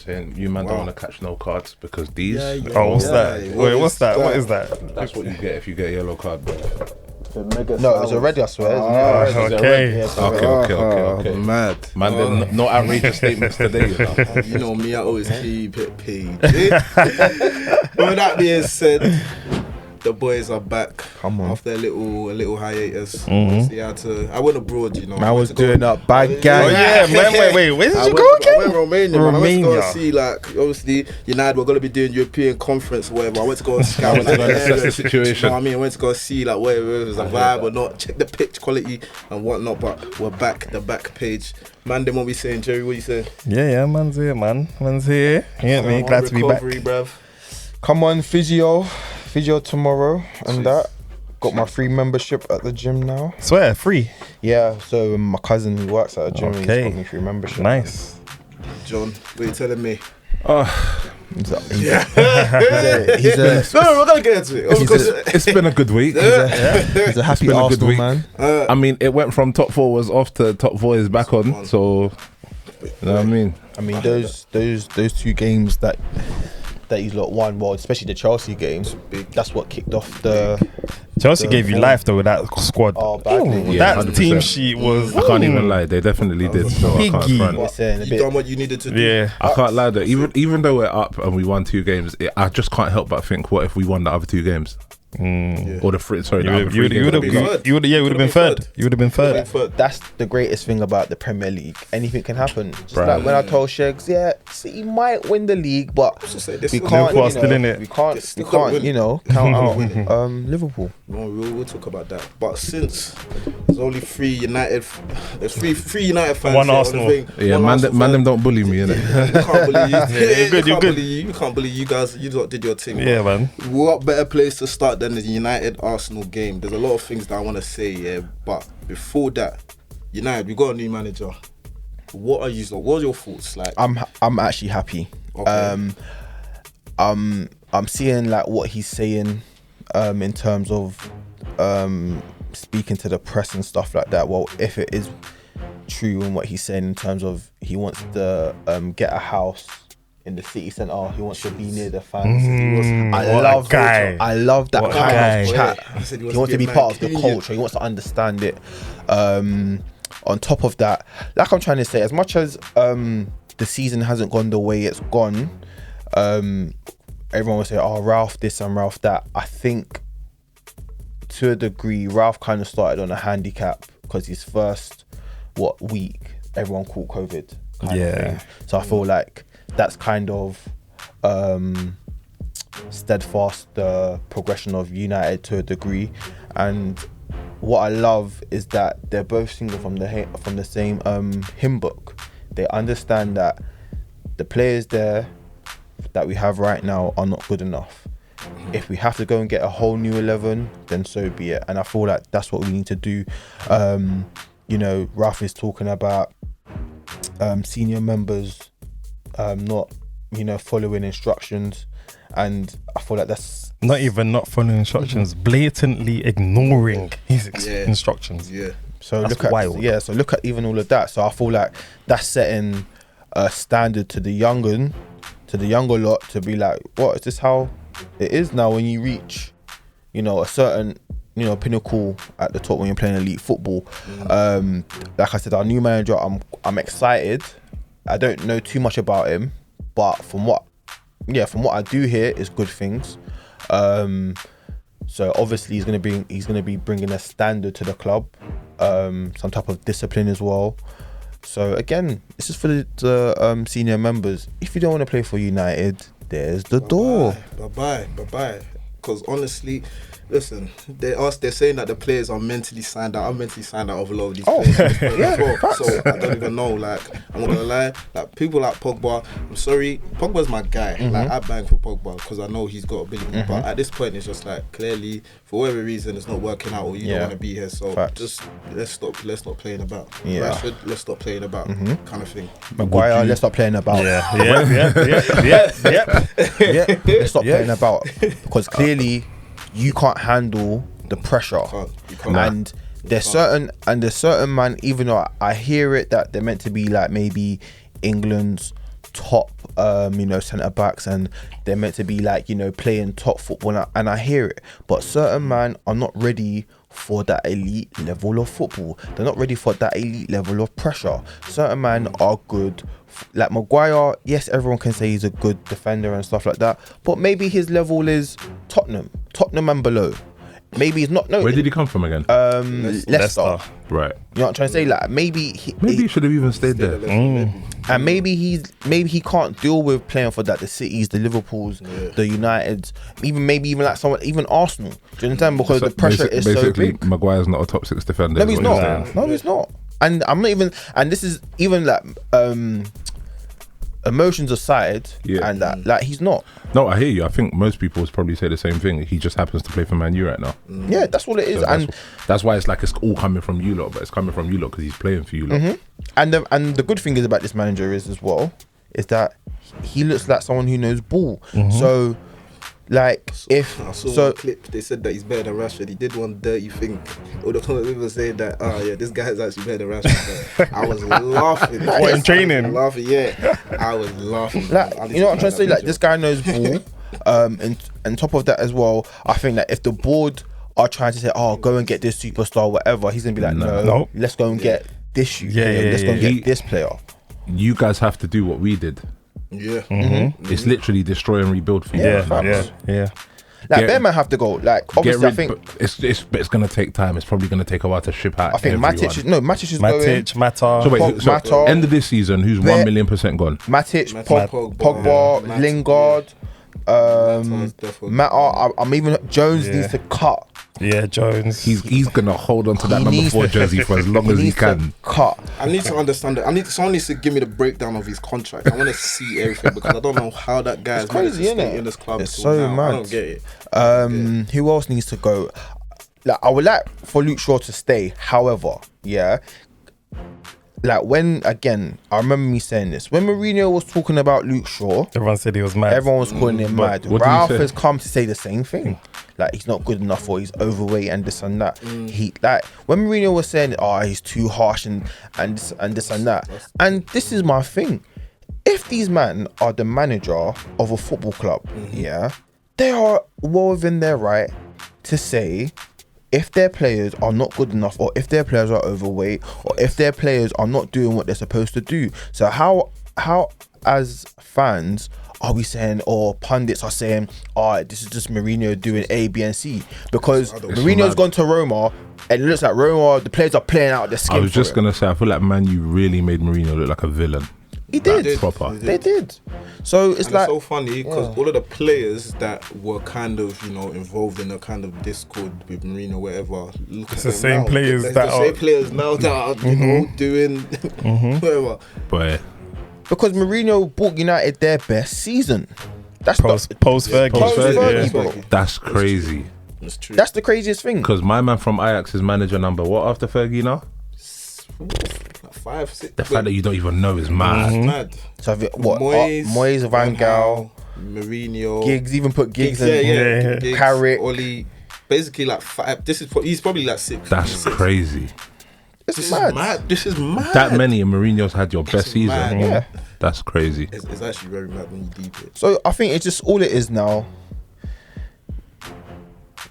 saying you man don't want to catch no cards because these. What's that? Wait, what's that? What is that? That's what you get if you get a yellow card, bro. No, it was already, I swear. Okay. Mad. Man, no outrageous statements today. You know me, I always keep it PG. But with that being said, the boys are back. Come on. After a little hiatus. See how I went abroad, you know. I was doing that bad gang. Oh yeah, man. Wait. Where did you go I again? went Romania. Man. I went to go and see, like, obviously, United were going to be doing European conference or whatever. I went to go and scout the situation. You know what I mean? I went to go and see, like, whether it was a vibe or not, check the pitch quality and whatnot. But we're back, the back page. Man, then what we saying, Jerry? What you saying? Yeah, man's here, man. Man's here. You get me? Glad to be back. Bruv. Come on, physio tomorrow and that. Got my free membership at the gym now. Swear, free. Yeah, so my cousin who works at a gym, he's Okay. got me free membership. Nice. John, what are you telling me? Oh, He's a, No, we're gonna get into it. it's been a good week. he's a happy been a good Arsenal week. man. I mean, it went from top four was off to top four is back on. So, you know what I mean? I mean, those two games that he's lot won, well, especially the Chelsea games, that's what kicked off the. Chelsea gave you life though with that squad. Oh, badly. Yeah, that 100%. team sheet was. I can't even lie. They definitely did. So I can't Piggy. front. You done what you needed to do. Yeah. I can't lie though. Even though we're up and we won 2 games, I just can't help but think, what if we won the other 2 games? Or the three? Sorry, the other 3 games. You would have been third. You would have been third. That's the greatest thing about the Premier League. Anything can happen. Just like when I told Shegs, City might win the league, but we can't. Liverpool are still in it. We can't. Count out Liverpool. No, we'll talk about that. But since there's only 3 United, there's three United fans. One here, Arsenal. Yeah, man, them don't bully me, innit? You can't believe You're good. You can't believe you guys. You did your thing. Yeah, man. What better place to start than the United Arsenal game? There's a lot of things that I want to say, but before that, United, we got a new manager. What are your thoughts? Like, I'm actually happy. Okay. I'm seeing like what he's saying, in terms of speaking to the press and stuff like that. Well, if it is true in what he's saying in terms of he wants to get a house in the city centre, he wants to be near the fans. I love that kind of chat. He wants to be part of the culture. He wants to understand it. On top of that, like I'm trying to say, as much as the season hasn't gone the way it's gone, everyone will say, oh, Ralph this and Ralph that. I think to a degree, Ralph kind of started on a handicap because his first week, everyone caught COVID. Kind of thing. So I feel like that's kind of steadfast the progression of United to a degree. And what I love is that they're both singing from the same hymn book. They understand that the players there that we have right now are not good enough. If we have to go and get a whole new 11, then so be it. And I feel like that's what we need to do. Ralph is talking about senior members not following instructions, and I feel like that's not even not following instructions, blatantly ignoring his instructions. Yeah. So that's look at wild. So look at even all of that. So I feel like that's setting a standard to the younger lot to be like, what is this how it is now when you reach a certain pinnacle at the top when you're playing elite football. Like I said, our new manager, I'm excited. I don't know too much about him, but from what I do hear is good things. So obviously he's gonna be bringing a standard to the club, some type of discipline as well. So again, this is for the senior members. If you don't want to play for United, there's the door. Bye bye. Because honestly, listen, they're saying that the players are mentally signed out. I'm mentally signed out of a lot of these players. So I don't even know. Like, I'm not gonna lie. Like, people like Pogba, I'm sorry, Pogba's my guy. Like, I bang for Pogba because I know he's got ability. But at this point, it's just like, clearly, for whatever reason, it's not working out, or you don't want to be here. So just let's stop playing about. Yeah. Rashford, let's stop playing about, kind of thing. Maguire, let's stop playing about. Yeah. Let's stop playing about, because clearly you can't handle the pressure. You can't. And there's certain man, even though I hear it that they're meant to be like maybe England's top, centre backs, and they're meant to be like, playing top football, and I hear it. But certain man are not ready for that elite level of football. They're not ready for that elite level of pressure. Certain men are good. Like Maguire, yes, everyone can say he's a good defender and stuff like that, but maybe his level is Tottenham and below. Maybe he's not. No. Where did he come from again? Leicester. Right. You know what I'm trying to say? Like maybe he should have even stayed there. And maybe he can't deal with playing for that. The Cities, the Liverpools, the Uniteds, even like someone, even Arsenal. Do you understand? Because the pressure is so big. Maguire's not a top 6 defender. No, he's not. No, he's not. And I'm not even. And this is even like emotions aside, and that like he's not. No, I hear you. I think most people would probably say the same thing. He just happens to play for Man U right now. Yeah, that's what it is. So and that's why it's like it's all coming from you lot, but it's coming from you lot because he's playing for you lot. And the good thing is about this manager is that he looks like someone who knows ball. So like I saw one clip, they said that he's better than Rashford. He did one dirty thing. All the people saying that, this guy is actually better than Rashford. I was laughing. What, in training? I was laughing. Like, you know what I'm trying to say? Like, this guy knows ball. And top of that as well, I think that if the board are trying to say, go and get this superstar, whatever, he's gonna be like, no. Let's go and get this. Let's go and get this player. You guys have to do what we did. Yeah. It's literally destroy and rebuild for you. Yeah. Like, Bearman have to go. Like, obviously, I think it's going to take time. It's probably going to take a while to ship out. I think Matic is going. Mata. So wait, Mata. End of this season, who's 1 million % gone? Matic, Pogba, Lingard, Mata. I'm even Jones needs to cut. Yeah, Jones. He's gonna hold on to that number 4 jersey for as long as he can. Cut. I need to understand that. Someone needs to give me the breakdown of his contract. I want to see everything because I don't know how that guy is managed to stay in this club. It's so mad. I don't get it. Who else needs to go? Like, I would like for Luke Shaw to stay. However, like when again, I remember me saying this when Mourinho was talking about Luke Shaw. Everyone said he was mad. Everyone was calling him mad. Ralph has come to say the same thing. Like, he's not good enough, or he's overweight and this and that. He like when Mourinho was saying, he's too harsh and this and that. And this is my thing. If these men are the manager of a football club, they are well within their right to say if their players are not good enough, or if their players are overweight, or if their players are not doing what they're supposed to do. So how as fans are we saying, or pundits are saying, this is just Mourinho doing A, B, and C? Because Mourinho's gone to Roma, and it looks like Roma, the players are playing out their skin. I was just gonna say, I feel like Man U really made Mourinho look like a villain. He did. Proper. They did. So it's like, it's so funny because all of the players that were kind of, involved in a kind of discord with Mourinho, whatever. It's the same players that are. Same players now that are, doing whatever. But because Mourinho brought United their best season. That's post Fergie, bro. That's crazy. That's true. That's the craziest thing. Because my man from Ajax is manager number what after Fergie now? 5, 6. The fact that you don't even know is mad. Mad. So Moyes, Van Gaal, Mourinho, Giggs, even put Giggs in. Giggs, Carrick, Oli. Basically like 5. He's probably like 6. That's crazy. This is mad. This is mad. That many and Mourinho's had your best season. Mad. Yeah. That's crazy. It's actually very mad when you deep it. So I think it's just all it is now.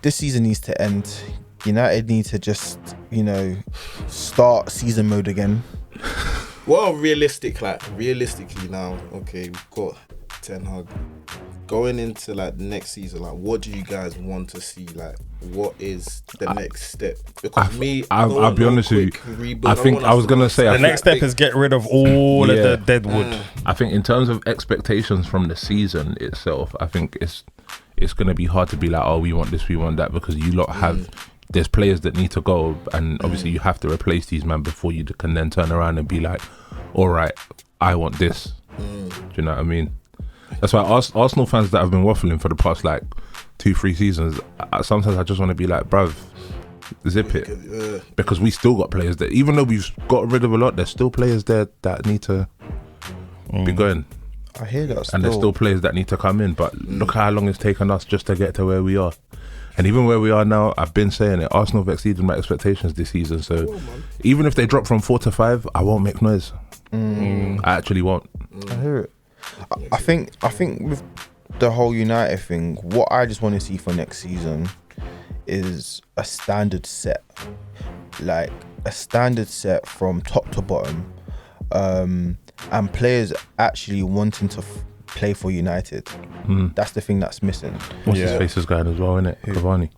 This season needs to end. United need to just, start season mode again. Well, realistically now, okay, we've got Ten Hag. Going into like the next season, like what do you guys want to see? Like what is the next step? Because I'll be honest with you. I think I was gonna say the next step is get rid of all of the dead wood. I think in terms of expectations from the season itself, I think it's gonna be hard to be like, we want this, we want that, because you lot have. There's players that need to go, and obviously you have to replace these men before you can then turn around and be like, all right, I want this. Do you know what I mean? That's why Arsenal fans that have been waffling for the past like 2-3 seasons, sometimes I just want to be like, bruv, zip it. Because we still got players that, even though we've got rid of a lot, there's still players there that need to be going. I hear that. And there's still players that need to come in, but look how long it's taken us just to get to where we are. And even where we are now, I've been saying it, Arsenal have exceeded my expectations this season. So even if they drop from 4 to 5, I won't make noise. I actually won't. I hear it. I think with the whole United thing, what I just want to see for next season is a standard set, like a standard set from top to bottom, and players actually wanting to play for United. That's the thing that's missing. What's his face is going as well, innit? Cavani.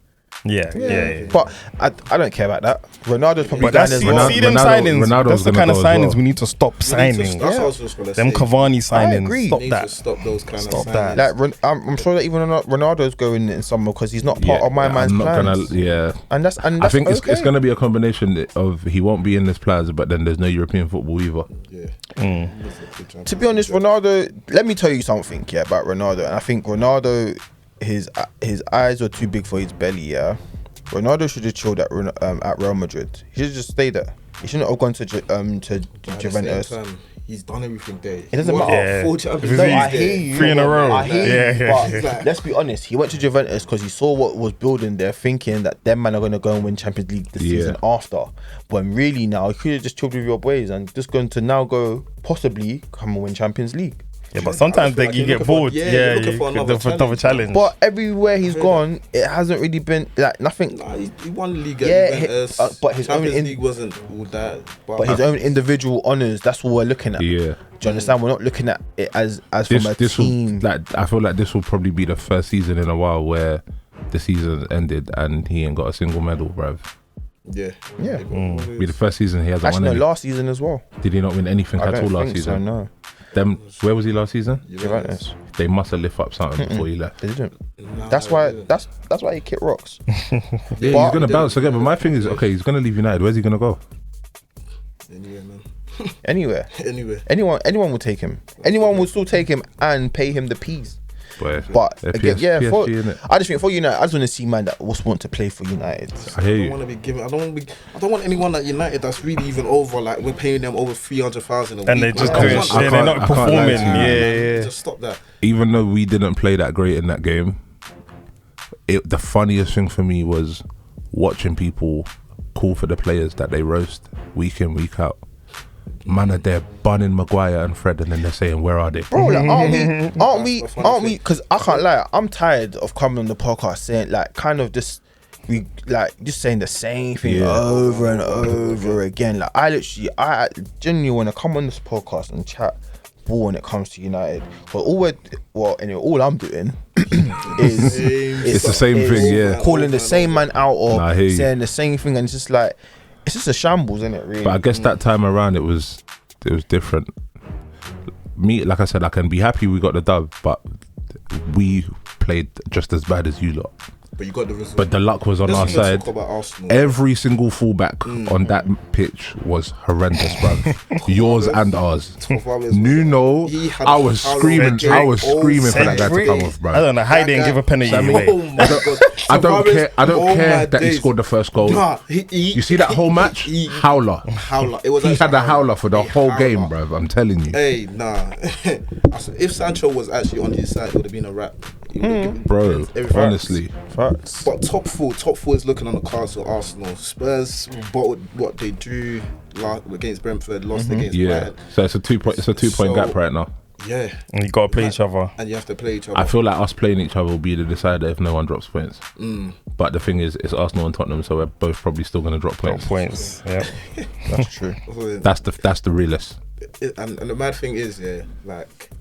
Yeah. But I don't care about that. Ronaldo's probably But going that's as well. see them signings. Ronaldo's That's the gonna kind of go as signings well. we need to stop signing. That's what I was just gonna say. Them Cavani signings. agree. Stop We need that. to stop those kind Stop of that. signings. Like I'm sure that even Ronaldo's going in summer because he's not part of my man's I'm not plans. gonna. And I think that's it's going to be a combination of he won't be in this plans, but then there's no European football either. Yeah. To be honest, Ronaldo. Let me tell you something, about Ronaldo. And I think Ronaldo, his eyes were too big for his belly. Yeah, Ronaldo should have chilled at Real Madrid. He should have just stayed there. He shouldn't have gone to Juventus. He's done everything there. It doesn't matter. Yeah. 4 Champions No, Leagues I there. hear you. 3 in a row. I hear you. Yeah. But let's be honest, he went to Juventus because he saw what was building there, thinking that them man are going to go and win Champions League the season after. When really now, you could have just chilled with your boys and just going to now go possibly come and win Champions League. Yeah, but sometimes I feel like you you're get looking for- bored. yeah, Yeah, you're looking you for could another look for another challenge. But everywhere he's gone, it hasn't really been like nothing. Nah, he won the league Yeah, at Juventus. but his Champions own League wasn't all that. But his own individual honours, that's what we're looking at. Yeah. Do you understand? We're not looking at it as This from a this team. will I feel like this will probably be the first season in a while where the season ended and he ain't got a single medal, bruv. Yeah. Yeah. Be the first season he hasn't Actually, won no, any. last season as well. Did he not win anything I at all don't last think season? so, no. Where was he last season? Juventus. They must have lifted up something before he left. They didn't. Nah, That's why. That's why he kicked rocks. Yeah, But- he's gonna bounce again. But my thing is, okay, he's gonna leave United. Where's he gonna go? Anyway, man. Anywhere. Anyway. Anyone will take him. Anyone will still take him and pay him the peas. But again, PSG, I just think for United, I just want to see man that also want to play for United. I hear I you. don't want to be giving. I don't want anyone at United that's really even over. Like we're paying them over 300,000 a week. and they're just Like, I doing want- shit. I They're can't- not I can't lie performing. to you. Yeah. Just stop that. Even though we didn't play that great in that game, the funniest thing for me was watching people call for the players that they roast week in, week out. Man are there bunning Maguire and Fred, and then they're saying, "Where are they?" Bro, like, aren't we? That's the funny thing. Because I can't lie, I'm tired of coming on the podcast saying like, kind of just saying the same thing over and over again. Like, I genuinely want to come on this podcast and chat ball when it comes to United. But all I'm doing is It's the same thing, yeah. calling the same man out or Nah, I hear you. saying the same thing, and it's just like, it's just a shambles, isn't it? Really. But I guess that time around it was different. Me, like I said, I can be happy we got the dub, but we played just as bad as you lot. But you got the result. But the luck was on our Let's even side. talk about Arsenal. Every single fullback on that pitch was horrendous, bruv. Yours and ours. Nuno, He had I was Paulo screaming. Cedric, I was screaming for that guy to Cedric. come off, I bruv. don't know how he didn't give a penalty away. Oh my God. I don't care. I don't Oh care my that he days. scored the first goal. Nah, You see that whole match? Howler. Howler. It was He actually had a howler for the A whole howler. game, bruv. I'm telling you, Hey, nah. If Sancho was actually on his side, it would have been a wrap. He would have given bro. everything. Honestly, Facts. But top four is looking on the cards for Arsenal. Spurs bought what they drew against Brentford, lost against yeah. Brighton. So it's a 2 point. It's a 2 point So- gap right now. Yeah, And you got to play each other. and you have to play each other. I feel like us playing each other will be the decider if no one drops points. But the thing is, it's Arsenal and Tottenham, so we're both probably still going to drop Got points. points. Yeah. That's true. That's the realest. And the mad thing is, yeah, like,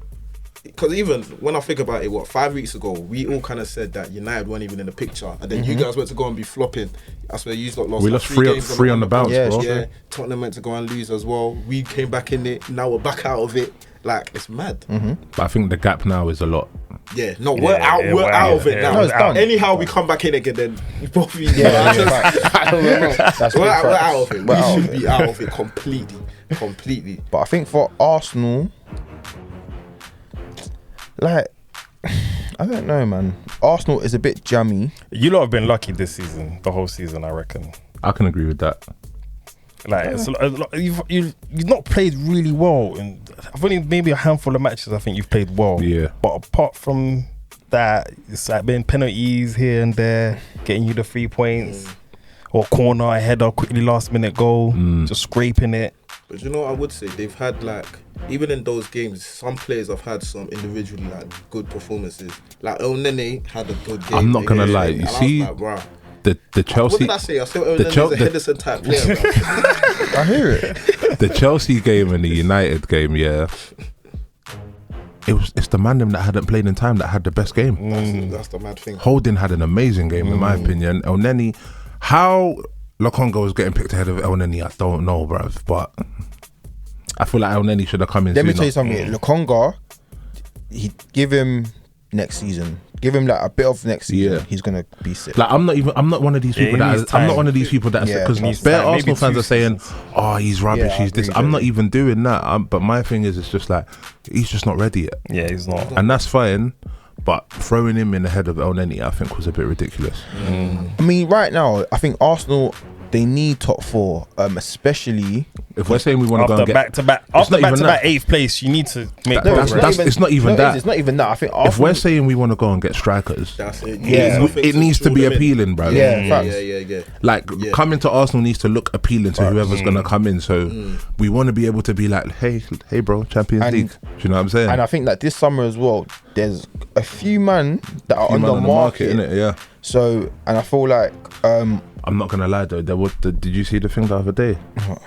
because even when I think about it, 5 weeks ago, we all kind of said that United weren't even in the picture, and then you guys went to go and be flopping. I swear, you lot lost. We like lost 3 games three on the bounce, Yeah, bro. it's Yeah, Tottenham went to go and lose as well. We came back in it. Now we're back out of it. Like, it's mad. But I think the gap now is a lot. Yeah, no, we're out. yeah, We're out of it now. No, it's done. Anyhow, we come back in again, then we probably That's we're big out facts. of it. We're We out of should be out of it completely. But I think for Arsenal, like, I don't know, man. Arsenal is a bit jammy. You lot have been lucky this season, the whole season, I reckon. I can agree with that. Like it's you've not played really well, and I've only maybe a handful of matches I think you've played well. Yeah. But apart from that, it's like been penalties here and there, getting you the 3 points, or corner, a header, quickly last minute goal, just scraping it. But you know what I would say? They've had like even in those games, some players have had some individually like good performances. Like El Nene had a good game. I'm not gonna lie. You see, the Chelsea. What did I say? I said El Nene's a Henderson type player. I hear it. The Chelsea game and the United game, yeah. It's the man them that hadn't played in time that had the best game. That's the mad thing. Holding had an amazing game in my opinion. El Nene, how Lokonga was getting picked ahead of El Nene, I don't know, bruv. But I feel like El Nene should have come in. Let me tell you something. Lokonga, he give him next season. Give him like a bit of next season. Yeah. He's gonna be sick. Like I'm not one of these people I'm not one of these people that because bare Arsenal fans are saying, "Oh, he's rubbish. He's this." I'm not even doing that. But my thing is, it's just like he's just not ready yet. Yeah, he's not, and that's fine. But throwing him in ahead of El Nene, I think, was a bit ridiculous. I mean, right now, I think Arsenal, they need top 4, especially if we're saying we want to go and get back-to-back 8th place. You need to make progress. It's not even that. It's not even that. I think Arsenal, if we're saying we want to go and get strikers, that's it. It needs to be appealing, bro. Yeah. Like coming to Arsenal needs to look appealing to whoever's gonna come in. So we want to be able to be like, hey, bro, Champions League. Do you know what I'm saying? And I think that this summer as well, there's a few men that are on the market, innit? Yeah. So, and I feel like I'm not gonna lie though. Did you see the thing the other day?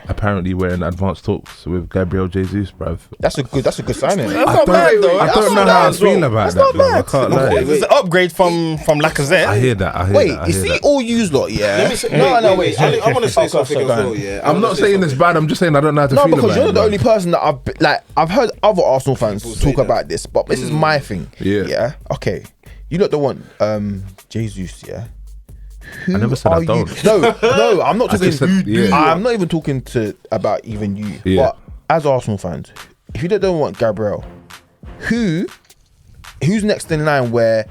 Apparently, we're in advanced talks with Gabriel Jesus, bruv. That's a good signing. That's not bad though. I don't know how I feel about that. That's not bad. I can't lie. It's an upgrade from Lacazette. I hear that. Wait, you see all yous lot, yeah? Wait. I want to say something as well, yeah. I'm not saying it's bad. I'm just saying I don't know how to feel about it. No, because you're the only person that I've heard other Arsenal fans talk about this, but this is my thing. Yeah. Okay. You lot don't want Jesus, yeah? I never said I don't. No, I'm not talking. I'm not even talking about even you. Yeah. But as Arsenal fans, if you don't want Gabriel, who's next in line where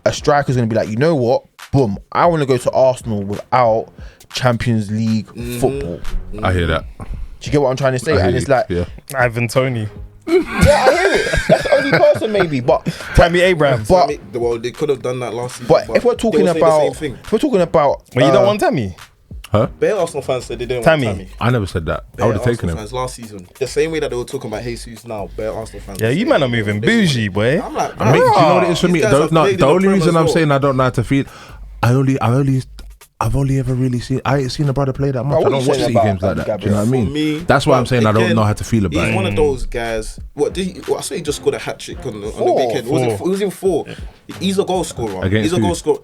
a striker's going to be like, you know what? Boom! I want to go to Arsenal without Champions League football. I hear that. Do you get what I'm trying to say? And it's like, Ivan Toney. Yeah, I hear it. That's the only person, maybe. But Tammy Abraham. But they could have done that last season. But if we're talking about, well, you don't want Tammy. Huh? Bare Arsenal fans said they didn't want Tammy. I never said that. I would have taken him. Fans last season, the same way that they were talking about Jesus now. Bare Arsenal fans. Yeah, you man are moving bougie, boy. I'm like, do you know what it is for me? The only reason I'm saying I don't know how to feel, I've only ever really seen. I ain't seen a brother play that much. I don't watch City games like that. Do you know what I mean? That's why I'm saying I don't know how to feel about it. He's one of those guys. I saw he just scored a hat trick on the weekend. It was in 4. He's a goal scorer. He's a goal scorer.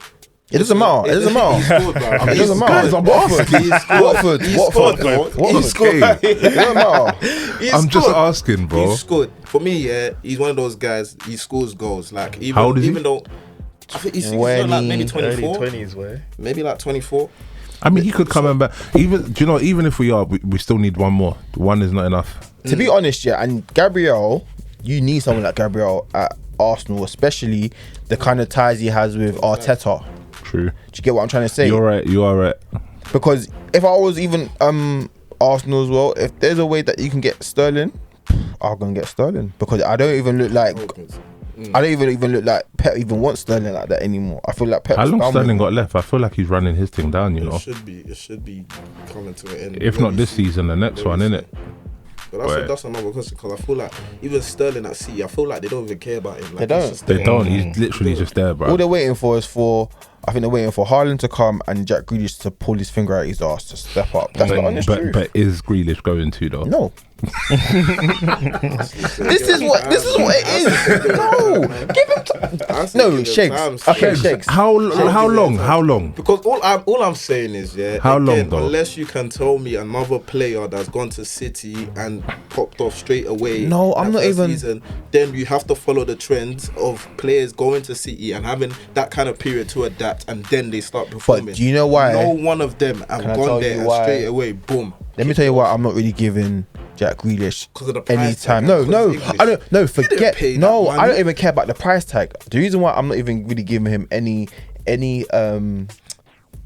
It doesn't matter. It doesn't matter. He scored, bro. It doesn't matter. Watford. He scored. It doesn't matter. I'm just asking, bro. He scored. For me, yeah, he's one of those guys. He scores goals. Like how old is he? Even though I think he's like maybe 24. Early 20s, way. Maybe like 24. I mean, he could come and back. Even if we are, we still need one more. One is not enough. To be honest, yeah, and Gabriel, you need someone like Gabriel at Arsenal, especially the kind of ties he has with Arteta. True. Do you get what I'm trying to say? You're right. You are right. Because if I was even Arsenal as well, if there's a way that you can get Sterling, I'll go and get Sterling because I don't even look like. I don't even look like Pep even wants Sterling like that anymore. I feel like Pep. How long Sterling got left? I feel like he's running his thing down. It should be coming to an end. If not this season, the next one, innit? But that's another question because I feel like even Sterling at City, I feel like they don't even care about him. Like, they don't. He's literally just there, bro. All they're waiting for is I think they're waiting for Haaland to come and Jack Grealish to pull his finger out his ass to step up. That's the honest truth. But is Grealish going to though? No. This is what it is. No, give him no Shakes. Okay, Shakes. How long? Because all I'm saying is how long though? Unless you can tell me another player that's gone to City and popped off straight away. No, I'm not even. Season, then you have to follow the trends of players going to City and having that kind of period to adapt, and then they start performing. But do you know why? No one of them have gone there and straight away, boom. Let me tell you why I'm not really giving Jack Grealish any time. No, I don't. No, forget. No, I don't even care about the price tag. The reason why I'm not even really giving him any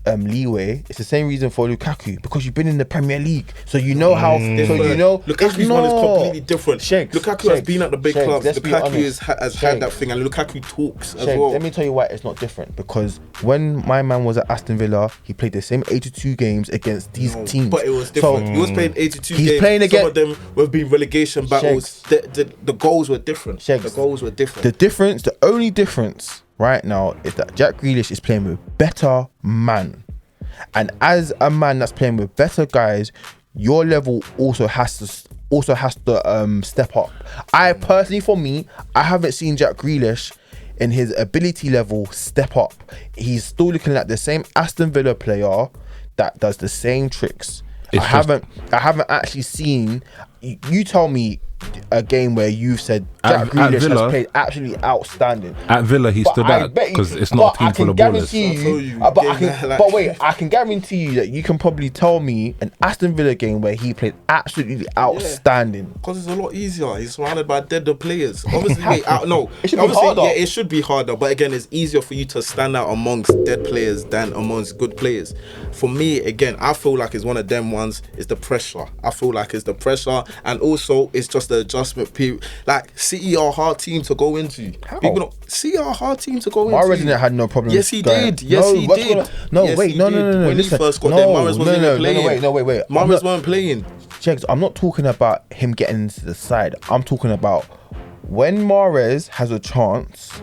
leeway. It's the same reason for Lukaku, because you've been in the Premier League, so you know how. So you know Lukaku's one is completely different. Lukaku has been at the big clubs. Lukaku has had that thing, and Lukaku talks as well. Let me tell you why it's not different. Because when my man was at Aston Villa, he played the same 82 games against these teams. But it was different. He was playing 82 games. Playing against, some of them were being relegation battles. The goals were different. The goals were different. The only difference right now is that Jack Grealish is playing with better man, and as a man that's playing with better guys, your level also has to step up. I personally, for me, I haven't seen Jack Grealish in his ability level step up. He's still looking like the same Aston Villa player that does the same tricks. I haven't actually seen. You tell me a game where you've said Jack Grealish has played absolutely outstanding. At Villa, he stood out because it's not a team full of ballers. I can guarantee you that you can probably tell me an Aston Villa game where he played absolutely outstanding. Because it's a lot easier. He's surrounded by deader players. Obviously, it should be harder. But again, it's easier for you to stand out amongst dead players than amongst good players. For me, again, I feel like it's one of them ones. It's the pressure. I feel like it's the pressure, and also it's just the adjustment period. Like, City are a hard team to go into. City are a hard team to go into. Mahrez didn't had no problem. Yes, he did. Yes, he did. When he first got there, Mahrez wasn't even playing. Wait. Mahrez weren't playing. Checks. I'm not talking about him getting into the side. I'm talking about when Mahrez has a chance,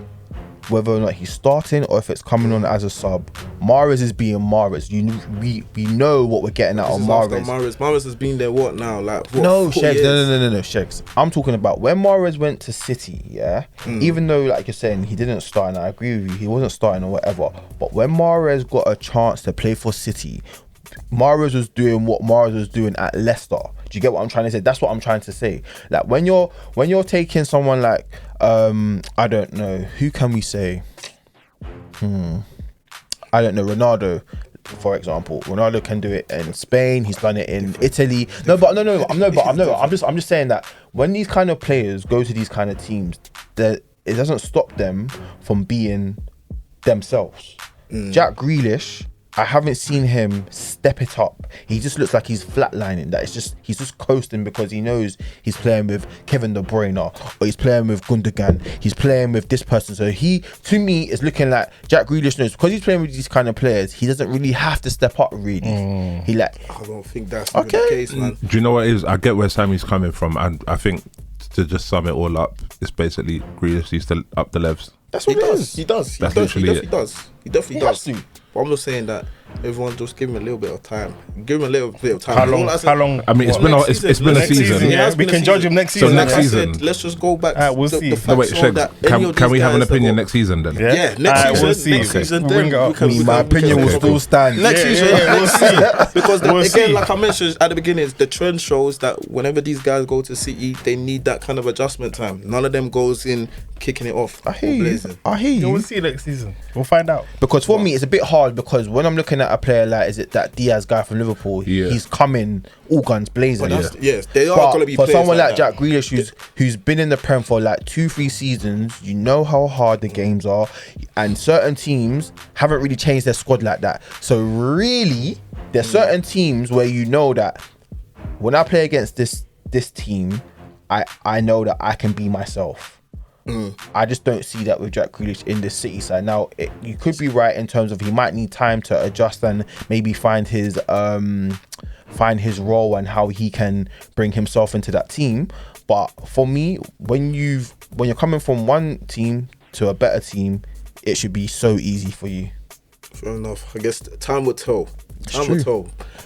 whether or not he's starting or if it's coming on as a sub. Mahrez is being Mahrez. We know what we're getting out of Mahrez. Mahrez has been there now? No, Shegs. I'm talking about when Mahrez went to City, even though, like you're saying, he didn't start, and I agree with you, he wasn't starting or whatever. But when Mahrez got a chance to play for City, Mahrez was doing what Mahrez was doing at Leicester. Do you get what I'm trying to say? That's what I'm trying to say. Like, when you're taking someone like I don't know, who can we say? I don't know, Ronaldo, for example. Ronaldo can do it in Spain. He's done it in Italy. I'm just saying that when these kind of players go to these kind of teams, that it doesn't stop them from being themselves. Jack Grealish, I haven't seen him step it up. He just looks like he's flatlining. He's just coasting because he knows he's playing with Kevin De Bruyne, or he's playing with Gundogan. He's playing with this person. So he, to me, is looking like Jack Grealish knows, because he's playing with these kind of players, he doesn't really have to step up, really. I don't think that's the case, man. Do you know what it is? I get where Sammy's coming from, and I think to just sum it all up, it's basically Grealish needs to up the levels. That's what it is. He does. He definitely does. He does. But I'm just saying that everyone just give him a little bit of time. Give him a little bit of time. How long? I mean, it's been a season. Yeah, we can judge him next season. So next season, let's just go back. We'll see. No, wait, can we have an opinion next season then? Yeah, next season. My opinion will still stand. Next season, we'll see. Because again, like I mentioned at the beginning, the trend shows that whenever these guys go to City, they need that kind of adjustment time. None of them goes in kicking it off. I hear you. We'll see next season. We'll find out. Because for me, it's a bit hard, because when I'm looking at a player like, is it that Diaz guy from Liverpool? He's coming all guns blazing. Yes, they are going to be. For someone like Jack Grealish, who's been in the Prem for like 2-3 seasons, you know how hard the games are, and certain teams haven't really changed their squad like that. So really, there's certain teams where you know that when I play against this team, I know that I can be myself. I just don't see that with Jack Grealish in the City side. Now, you could be right in terms of he might need time to adjust and maybe find his role and how he can bring himself into that team. But for me, when you're coming from one team to a better team, it should be so easy for you. Fair enough. I guess time will tell.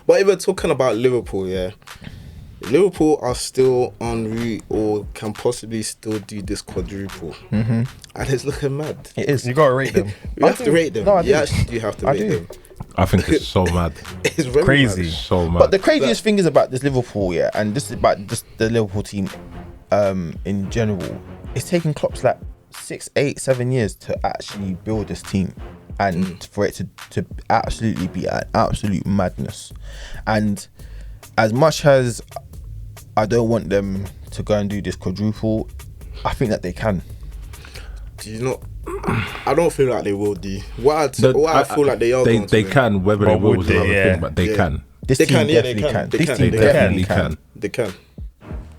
But if we're talking about Liverpool, Liverpool are still en route or can possibly still do this quadruple. And it's looking mad. It is. You got to rate them. You have to rate them. No, you actually do have to rate them. I think it's so mad. It's very crazy. It's so mad. But the craziest thing is about this Liverpool, and this is about just the Liverpool team in general. It's taken Klopp's like 6, 8, 7 years to actually build this team, and for it to absolutely be an absolute madness. And as much as I don't want them to go and do this quadruple, I think that they can. Do you not I don't feel like they will do. What I feel like they are. They can, whether they will is another thing, but they can. This They team can, yeah, they definitely can. can. They This can, team they definitely can. can. They can.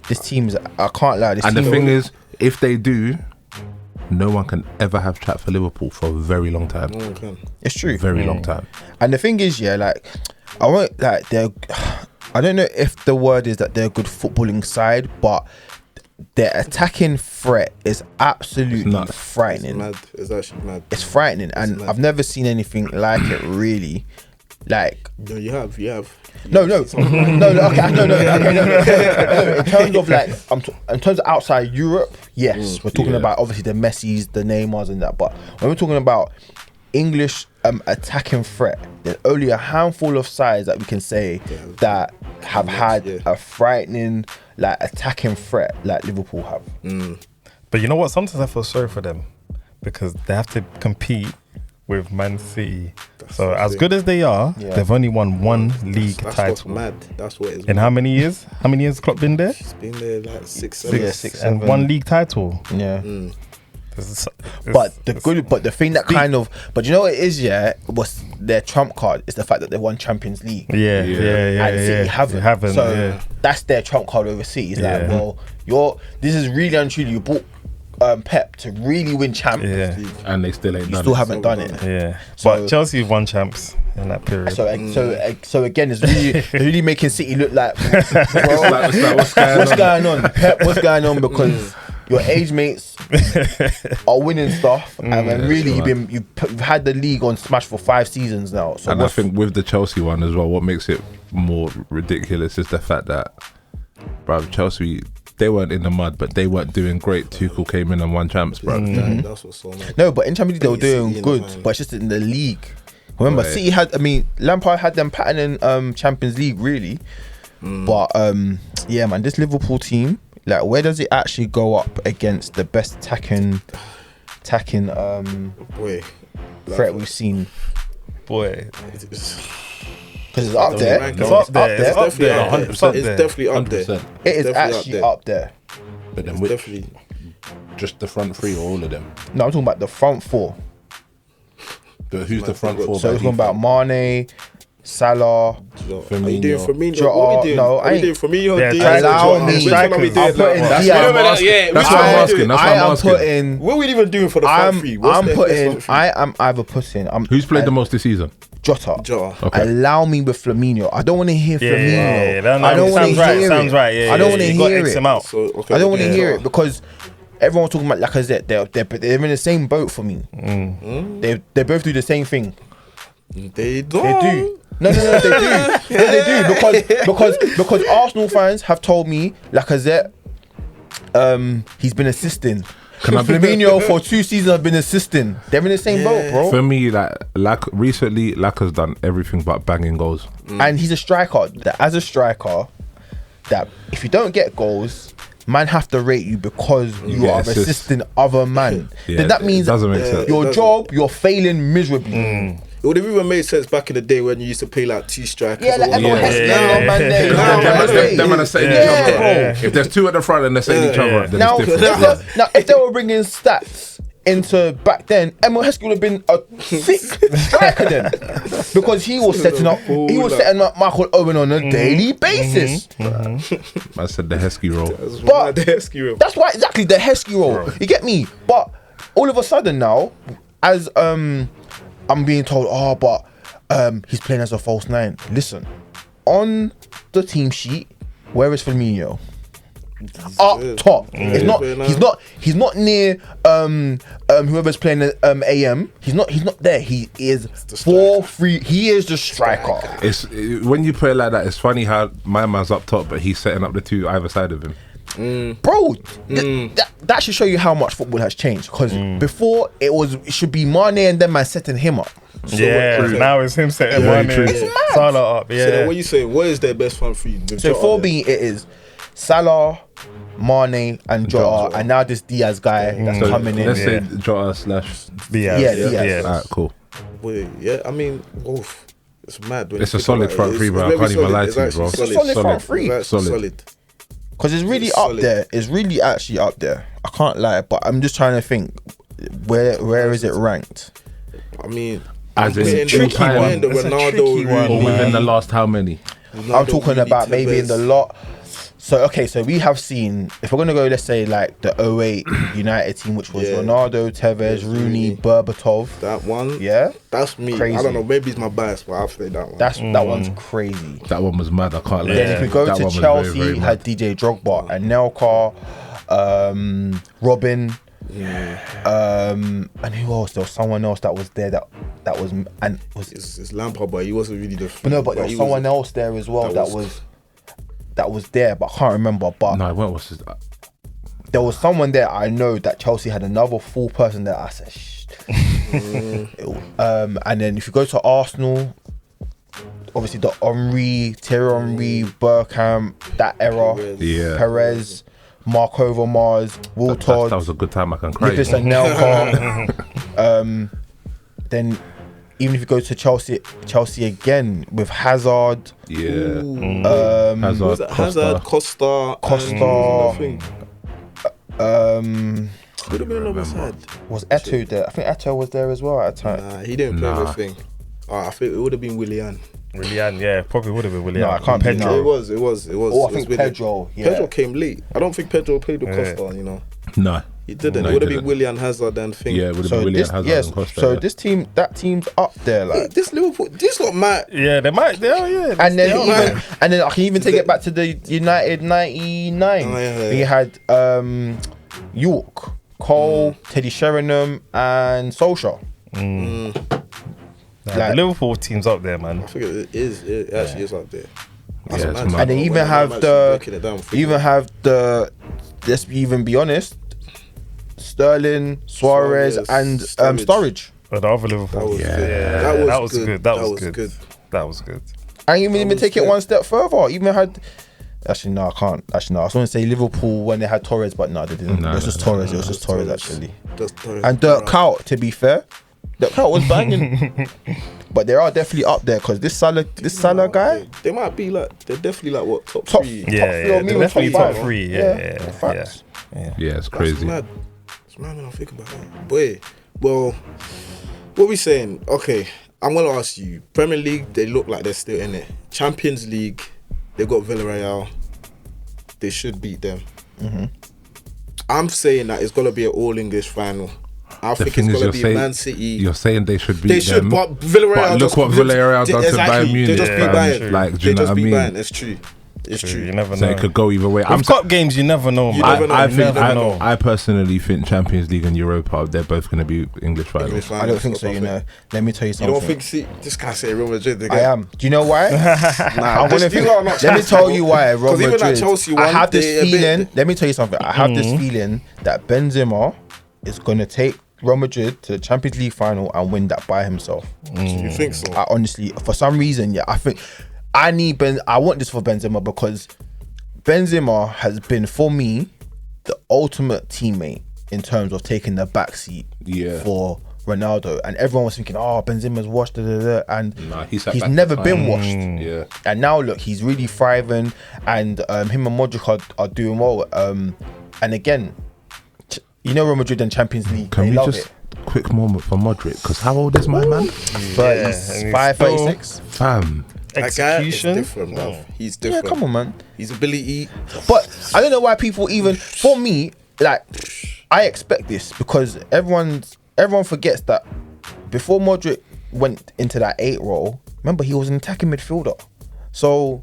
This team's, I can't lie. This And the team, thing is, if they do, no one can ever have chat for Liverpool for a very long time. No one can. it's true. Very long time. And the thing is, yeah, like I want like I don't know if the word is that they're a good footballing side, but their attacking threat is absolutely nuts. frightening. It's mad. It's actually mad. It's frightening, and mad. I've never seen anything like it really. Like No, you have. no, okay, no. In terms of like, in terms of outside Europe, yes, we're talking about obviously the Messis, the Neymars, and that. But when we're talking about English attacking threat, there's only a handful of sides that we can say that have had a frightening like attacking threat like Liverpool have. But you know what? Sometimes I feel sorry for them because they have to compete with Man City. So as good as they are, they've only won one league That's title. what's mad. That's what it's In how many years? How many years has Klopp been there? It's been there like 6, 7. Yeah, 6 7. and one league title. Yeah. But But the thing that kind of, but you know what it is, yeah, was their trump card is the fact that they won Champions League. Yeah. And City haven't. So yeah. that's their trump card over City. It's like, Yeah. well, this is really and truly, you bought Pep to really win Champions League. And they still ain't You done still it. haven't done it. Yeah. So- But Chelsea won champs in that period. So again, it's really making City look like, bro, What's going what's on? going on, Pep? What's going on? Because your age mates are winning stuff, and then really you've had the league on smash for 5 seasons now. So And I think with the Chelsea one as well, what makes it more ridiculous is the fact that, bruv, Chelsea, they weren't in the mud, but they weren't doing great. Tuchel came in and won champs, bro. That's what's so mad. no, but in Champions League they were doing City in good, the final. but it's just in the league. Remember, Right. City had, Lampard had them patterning Champions League really, but yeah, man, this Liverpool team, like, where does it actually go up against the best attacking Boy. threat we've seen? Boy, Because it's up there. It's up there. It's up there. It's 100%. definitely up there. 100%. It is definitely actually up there. But then It's which, definitely. just the front three or all of them? No, I'm talking about the front four. But who's the front four? So by it's talking about default? Mane, Salah. Are you doing Firmino? Jota, What are we doing? no, Are I we ain't- doing Firmino? Yeah, Diaz, allow Jota? me. Which one are we I'm doing? putting Like, Diaz. no, no, no, yeah, which That's one what I'm are we asking. doing? That's what I I'm am asking. putting. What are we even doing for the front three? What's I'm the best putting. front three? I am either putting. Who's played the most this season? Jota. Jota. Okay. Allow me with Flaminio. I don't want to hear Flaminio. No, I don't want to sounds right. hear Sounds it. right. Yeah, I don't yeah, want to you gotta hear X it. him out. So, okay, I don't want to yeah. hear it because everyone's talking about Lacazette. They're in the same boat for me. They both do the same thing. They don't. They do. No, they do. No, they do because Arsenal fans have told me Lacazette, he's been assisting. Firmino for 2 seasons have been assisting. They're in the same boat, bro. For me, recently, Laka's done everything but banging goals. And he's a striker. That as a striker, that if you don't get goals, man have to rate you because you get are assists. assisting other man. Yeah, then that it means doesn't make sense. your It job, you're failing miserably. It would have even made sense back in the day when you used to play like 2 strikers. Yeah, like or everyone has whatever. to man there. Now, Now, man, man, Them man are setting Yeah, each other bro. up. If there's 2 at the front and they're setting each other up, then Now, it's different. if they were bringing stats into back then, Emil Heskey would have been a sick striker then, because he was setting up Michael Owen on a daily basis. I said the Heskey role. But The Heskey role. that's why exactly the Heskey role. You get me? But all of a sudden now, as I'm being told, he's playing as a false 9. Listen, on the team sheet, where is Firmino? Up top. It's not. He's not near whoever's playing the AM. He's not there. He is 4-3. He is the striker. It's when you play it like that. It's funny how my man's up top, but he's setting up the 2 either side of him. Bro, that should show you how much football has changed. Because before it should be Mane and then man setting him up. Now it's him setting Very one true. in. Salah up. So then Yeah. what you saying? What is their best front three? With So Jota for there? me, it is Salah, Mane, and Jota, and now this Diaz guy that's So coming in. let's say Jota / Yeah, Diaz. Alright, cool. Wait, yeah, I mean, oof, it's mad. When It's you a think solid about it. front three, bro. I very can't even solid. lie It's to you, actually bro. Solid front three. It's actually Solid. solid. Because it's really It's up solid. there. It's really actually up there. I can't lie, but I'm just trying to think. where is it ranked? I mean, As in putting tricky putting one. the That's a Ronaldo, tricky one, Or Rooney, within the last how many? I'm talking Rooney, about maybe in the Tevez. lot. So okay, so we have seen, if we're gonna go, let's say like the 08 United team, which was Yeah. Ronaldo, Tevez, Rooney, Berbatov. That one, Yeah, that's me. Crazy. I don't know, maybe it's my bias, but I'll say that one. that one's crazy. That one was mad. I can't lie. Then if we go That to one was Chelsea, very, very had mad. DJ Drogba and Nelka, Robin, and who else? There was someone else that was there that was and was It's Lampard, but he wasn't really the. but no, but there was someone else there as well that was there, but I can't remember. But No, what was his? there was someone there. I know that Chelsea had another full person there. I said, shh. And then if you go to Arsenal, obviously the Thierry Henry, Bergkamp, that era, Yeah. Perez, Mark Overmars, Will Todd, That was a good time. I can cry. Nicholas Anelka. Then even if you go to Chelsea again with Hazard, Yeah. Was Hazard, it Hazard, Costa, Costa. Would have been another side. Was Eto'o there? I think Eto'o was there as well at the time. Nah, he didn't play everything. I think it would have been Willian. Willian, yeah, probably would have been Willian. No, I can't Pedro. No. It was. Oh, I think Pedro. Yeah. Pedro came late. I don't think Pedro played with Costa. You know, No. he didn't. No, It would have he been didn't. Willian, Hazard, and thing. Yeah, it would have So been William this, Hazard yes. and Costa. So yeah. that team's up there, like. This Liverpool, this lot might. Yeah, they might. Yeah. And then Yeah, I can even take it back to the United '99. Oh, yeah. We had York, Cole, Teddy Sheringham, and Solskjaer. Nah, the Liverpool team's up there, man. I think it actually is up there. Yeah, it's mad. mad. And they even When have I'm the actually breaking it down for even have the. Let's even be honest. Sterling, Suarez, Suarez, and Sturridge. Sturridge. But the other Liverpool. That was Yeah. good. That was good. That was good. That was good. And even was take it good. one step further. Even had. Actually, no, I can't. Actually, no. I was going to say Liverpool when they had Torres, but no, they didn't. No, it was no, just no, Torres. no, It was just Torres, actually. And Dirk Kuyt, to be fair, Dirk Kuyt was banging. But they are definitely up there because this Salah guy, They might be like, they're definitely like what top top three. three, Yeah, or they're maybe definitely top five. 3. Yeah. facts. Yeah, it's That's crazy. mad. It's mad when I think about that. Boy, well, what we saying? Okay, I'm gonna ask you. Premier League, they look like they're still in it. Champions League, they've got Villarreal. They should beat them. I'm saying that it's gonna be an all English final. I The think thing it's is, gonna you're be saying, Man City. you're saying they should beat They should, them. but Villarreal. But look just- what Villarreal done to exactly, Bayern Munich. They just beat fam. Bayern. Like, do They you know just what I beat mean? Bayern. It's true. It's True, true. you never So know. it could go either way. With cup games, you never know, man. You never know. I You think never know. I personally think Champions League and Europa, they're both going to be English finals. English I finals, don't think so. that's You what I know, think. let me tell you You something. don't think? See, this guy say Real Madrid again. I am. Do you know why? Nah, I'm gonna these lot are not let me tell you why. Real Because even Madrid. that Chelsea I one, have this they a bit- feeling. Let me tell you something. I have this feeling that Benzema is gonna take Real Madrid to the Champions League final and win that by himself. You think so? I honestly, for some reason, yeah, I think I want this for Benzema because Benzema has been for me the ultimate teammate in terms of taking the backseat for Ronaldo, and everyone was thinking, "Oh, Benzema's washed," and Nah, he sat he's back never the been time. washed. Yeah. And now look, he's really thriving, and him and Modric are doing well. And again, you know, Real Madrid and Champions League, Can they we love just it. quick moment for Modric? Because how old is my man? and he's 35, still- 36. Fam. That guy is Execution. different, bro. He's Yeah, different. come on, man. His ability. But I don't know why people even, for me, like, I expect this because everyone forgets that before Modric went into that 8 role, remember he was an attacking midfielder. So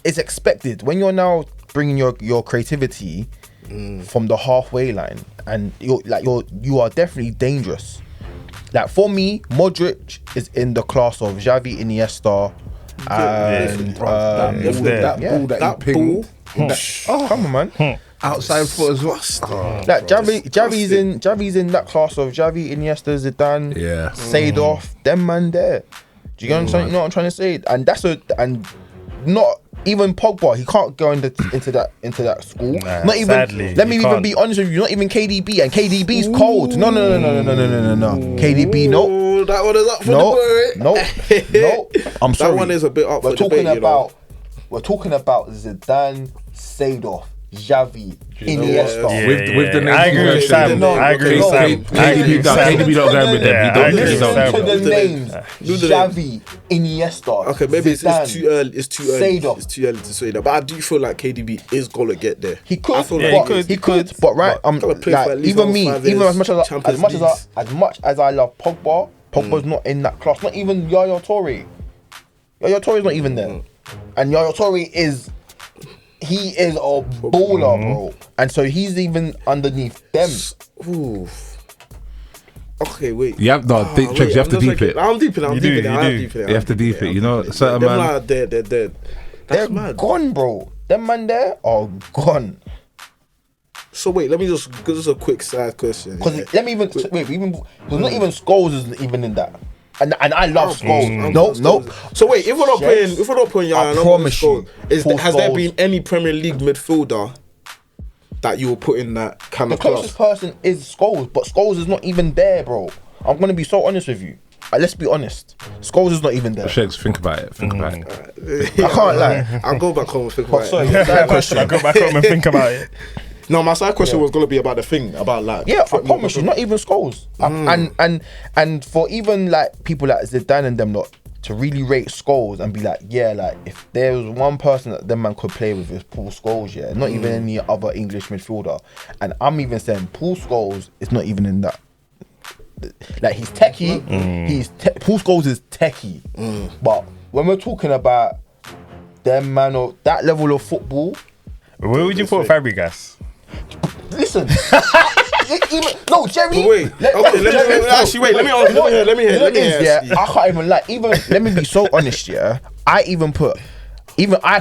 it's expected when you're now bringing your creativity from the halfway line, and you are definitely dangerous. Like for me, Modric is in the class of Xavi, Iniesta, and That he's ball, there. that Yeah. ball, that ball. oh, come on, man. Outside foot as well. Like Javi's in that class of Xavi, Iniesta, Zidane, Yeah. Seedorf, them man there. Do you understand? You know what I'm trying to say? And and not even Pogba. He can't go into that school. Nah, not even. sadly, let me he even can't. be honest with you. Not even KDB, and KDB's cold. No. KDB, no. Oh, that one is up for No, the no. I'm sorry. That one is a bit up We're for talking debate, about. We're talking about Zidane, Seedorf, Xavi, Iniesta. With the names I agree with Sam. No, I agree with no, Sam. KDB not going with them. Yeah, He I don't. agree He with don't. Sam. To the names, Do the Xavi, Iniesta. Okay, maybe it's Zidane, too early. It's too early. Seedorf. It's too early to say that. But I do feel like KDB is gonna get there. He could, I feel Yeah, like he could. But right, Gotta play for at like least even all me, 5 even years, as much as Champions as much as I love Pogba, Pogba's not in that class. Not even Yaya Toure. Yaya Toure's not even there, and Yaya Toure is. He is a baller, bro, and so he's even underneath them. Ooh. Okay, wait. You have no. Wait, You have to I'm deep it. I'm deep in. I'm You deep do, in. you I'm do. deep in. You have to deep it. You know, certain Them man. man, they're dead. They're That's mad. gone, bro. Them man there are gone. So wait, let me just. Cause it's a quick side question. Because yeah. let me even wait. Even because not even Scholes isn't even in that. And I love Scholes. Nope. So wait, if we're not putting Yaya, I promise you, Paul has there Scholes- been any Premier League midfielder that you will put in that kind The of class? closest person is Scholes, but Scholes is not even there, bro. I'm gonna be so honest with you. Let's be honest. Scholes is not even there. Shakes, think about it. Think about it. I can't lie. I'll go back home and think But about sorry, it. side question. I go back home and think about it. No, my side question was gonna be about the thing about like. Yeah, I promise you, not even Scholes. And for even like people like Zidane and them lot to really rate Scholes and be like, yeah, like if there was one person that them man could play with, is Paul Scholes, yeah, not even any other English midfielder. And I'm even saying Paul Scholes is not even in that. Like he's techie, Paul Scholes is techie, but when we're talking about them man or that level of football, Where would you put Fabregas? listen. No, Jerry. Wait, okay, let me hear. Yeah, I can't even like. Even let me be so honest. Yeah, I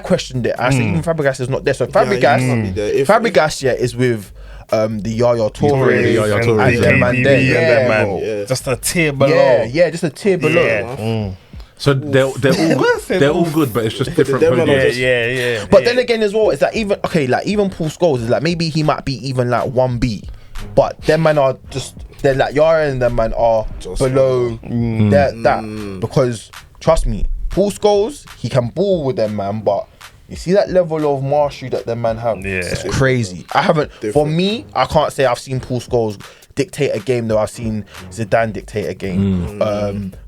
questioned it. I said even Fabregas is not there. So Fabregas, can't be there. If- Fabregas, yeah, is with the Yaya Toure The Yaya and Toure, them man there. Yeah, bro. Yeah. Just a tier below. Yeah, just a tier below. Yeah. So they're all good, but it's just different them man are projects. Yeah. But then again, as well, it's like even even Paul Scholes is like maybe he might be even like 1B, but them man are just they're like Yara and them man are Just below that because trust me, Paul Scholes he can ball with them man, but you see that level of mastery that them man have, Yeah. it's crazy. I haven't for me, I can't say I've seen Paul Scholes dictate a game though. I've seen Zidane dictate a game,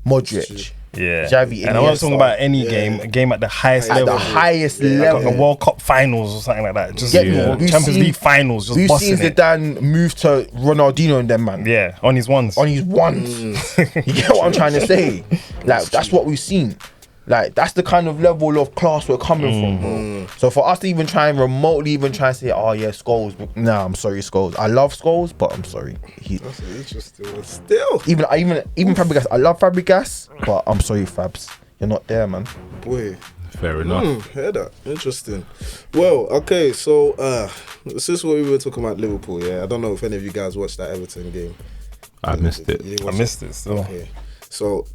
Modric. Yeah. Xavi, And I was Iniesta. talking about any game, a game at the highest At level. the highest Like level. a World Cup finals or something like that. Just Get me? We've Champions seen- League finals, just We've seen bossing it. Zidane move to Ronaldinho and them man. Yeah, on his ones. On his ones. You get what I'm trying to say? Like that's what we've seen. Like that's the kind of level of class we're coming from, bro. So for us to even try and remotely even try and say, oh yeah, Scholes. Nah, I'm sorry, Scholes. I love Scholes, but I'm sorry. That's interesting. But still, Even Fabregas. I love Fabregas, but I'm sorry, Fabs. You're not there, man. boy. Fair enough. Hear that? Interesting. Well, okay, so this is what we were talking about Liverpool. Yeah, I don't know if any of you guys watched that Everton game. I missed it. You didn't I watch missed it still. Okay. So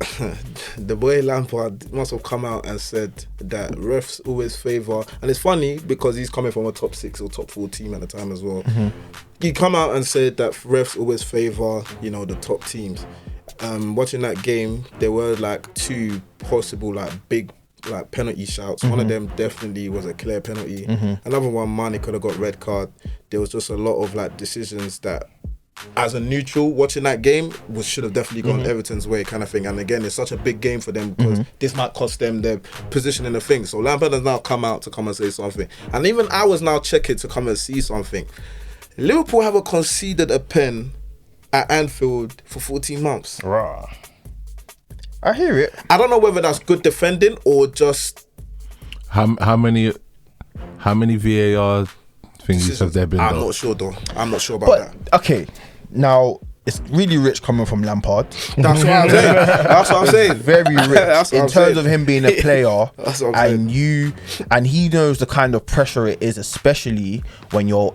the boy Lampard must have come out and said that refs always favour, and it's funny because he's coming from a top 6 or top 4 team at the time as well. He come out and said that refs always favour, the top teams. Watching that game, there were like 2 possible like big like penalty shouts. One of them definitely was a clear penalty. Another one, Mane could have got red card. There was just a lot of like decisions that, as a neutral watching that game, should have definitely gone Everton's way, kind of thing. And again, it's such a big game for them because this might cost them their position in the thing. So Lampard has now come out to come and say something, and even I was now checking to come and see something. Liverpool haven't conceded a pen at Anfield for 14 months. Rah. I hear it. I don't know whether that's good defending or just How many VAR thingies have there been? I'm though? not sure though. I'm not sure about But okay, now it's really rich coming from Lampard. that. That's what I'm saying. Very rich That's what in I'm terms saying. of him being a player, That's what I'm and he knows the kind of pressure it is, especially when you're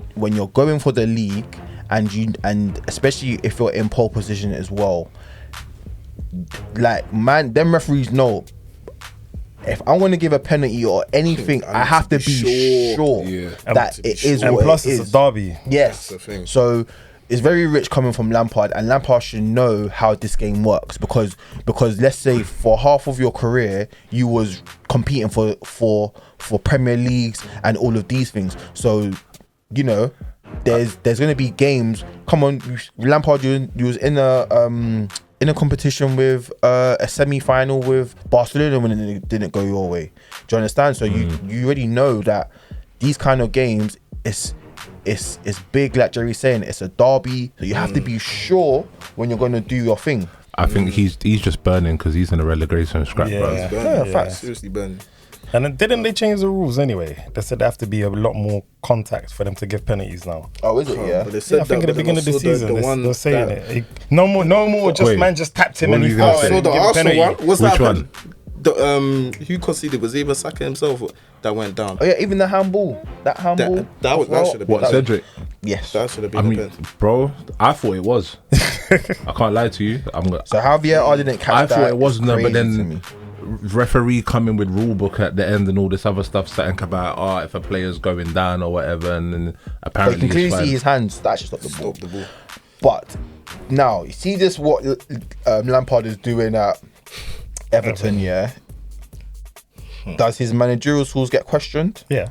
going for the league, and especially if you're in pole position as well. Like man, them referees know if I'm going to give a penalty or anything, I have to be sure Yeah. that it is And what plus, it it's is. a derby. Yes. That's the thing. So it's very rich coming from Lampard, and Lampard should know how this game works because let's say for half of your career you was competing for Premier Leagues and all of these things. So you know, there's going to be games. Come on, Lampard, you was in a competition with a semi-final with Barcelona when it didn't go your way. Do you understand? So you already know that these kind of games, it's big, like Jerry's saying, it's a derby, so you have to be sure when you're going to do your thing. I think he's just burning because he's in a relegation scrap, bro. Yeah, facts. Seriously burning. And then didn't they change the rules anyway? They said there have to be a lot more contact for them to give penalties now. Oh, is it? Yeah. But they said I think at the beginning of the season, they're saying that, it. No more. Just tapped him What and were he you gonna fell say? and So the give a Arsenal penalty. one, what's Which that one? happened? Who conceded? Was it even Saka himself that went down? Oh yeah, even the handball. That handball. That should have been. What, Cedric? Yes. That should have I been. mean, bro, I thought it was. I can't lie to you. So Javier, I didn't catch I that. thought it was, It's no, but crazy to then me. referee coming with rule book at the end and all this other stuff, saying about if a player's going down or whatever, and then But you apparently can clearly it's see fine. his hands. That should stop the ball. Stop the ball. But now you see this what Lampard is doing at Everton. Yeah. Does his managerial tools get questioned? Yeah.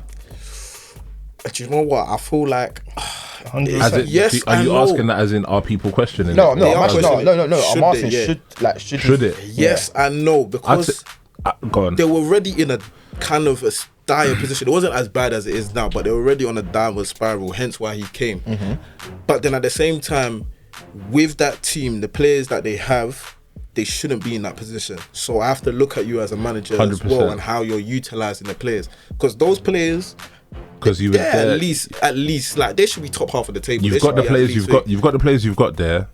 Do you know what? I feel like 100%. As it, Yes are you and no. asking that as in are people questioning No, it? no, They I'm are asking, questioning no. it. I'm Should asking, they? Yeah. should it? yes and no, I'd because say, go on. they were already in a kind of a dire position. It wasn't as bad as it is now, but they were already on a downward spiral, hence why he came. But then at the same time, with that team, the players that they have, they shouldn't be in that position. So I have to look at you as a manager as 100%. well and how you're utilising the players. Because those players, Because you were they're there. at least like they should be top half of the table. They You've got should the be at players least you've got the players you've got there.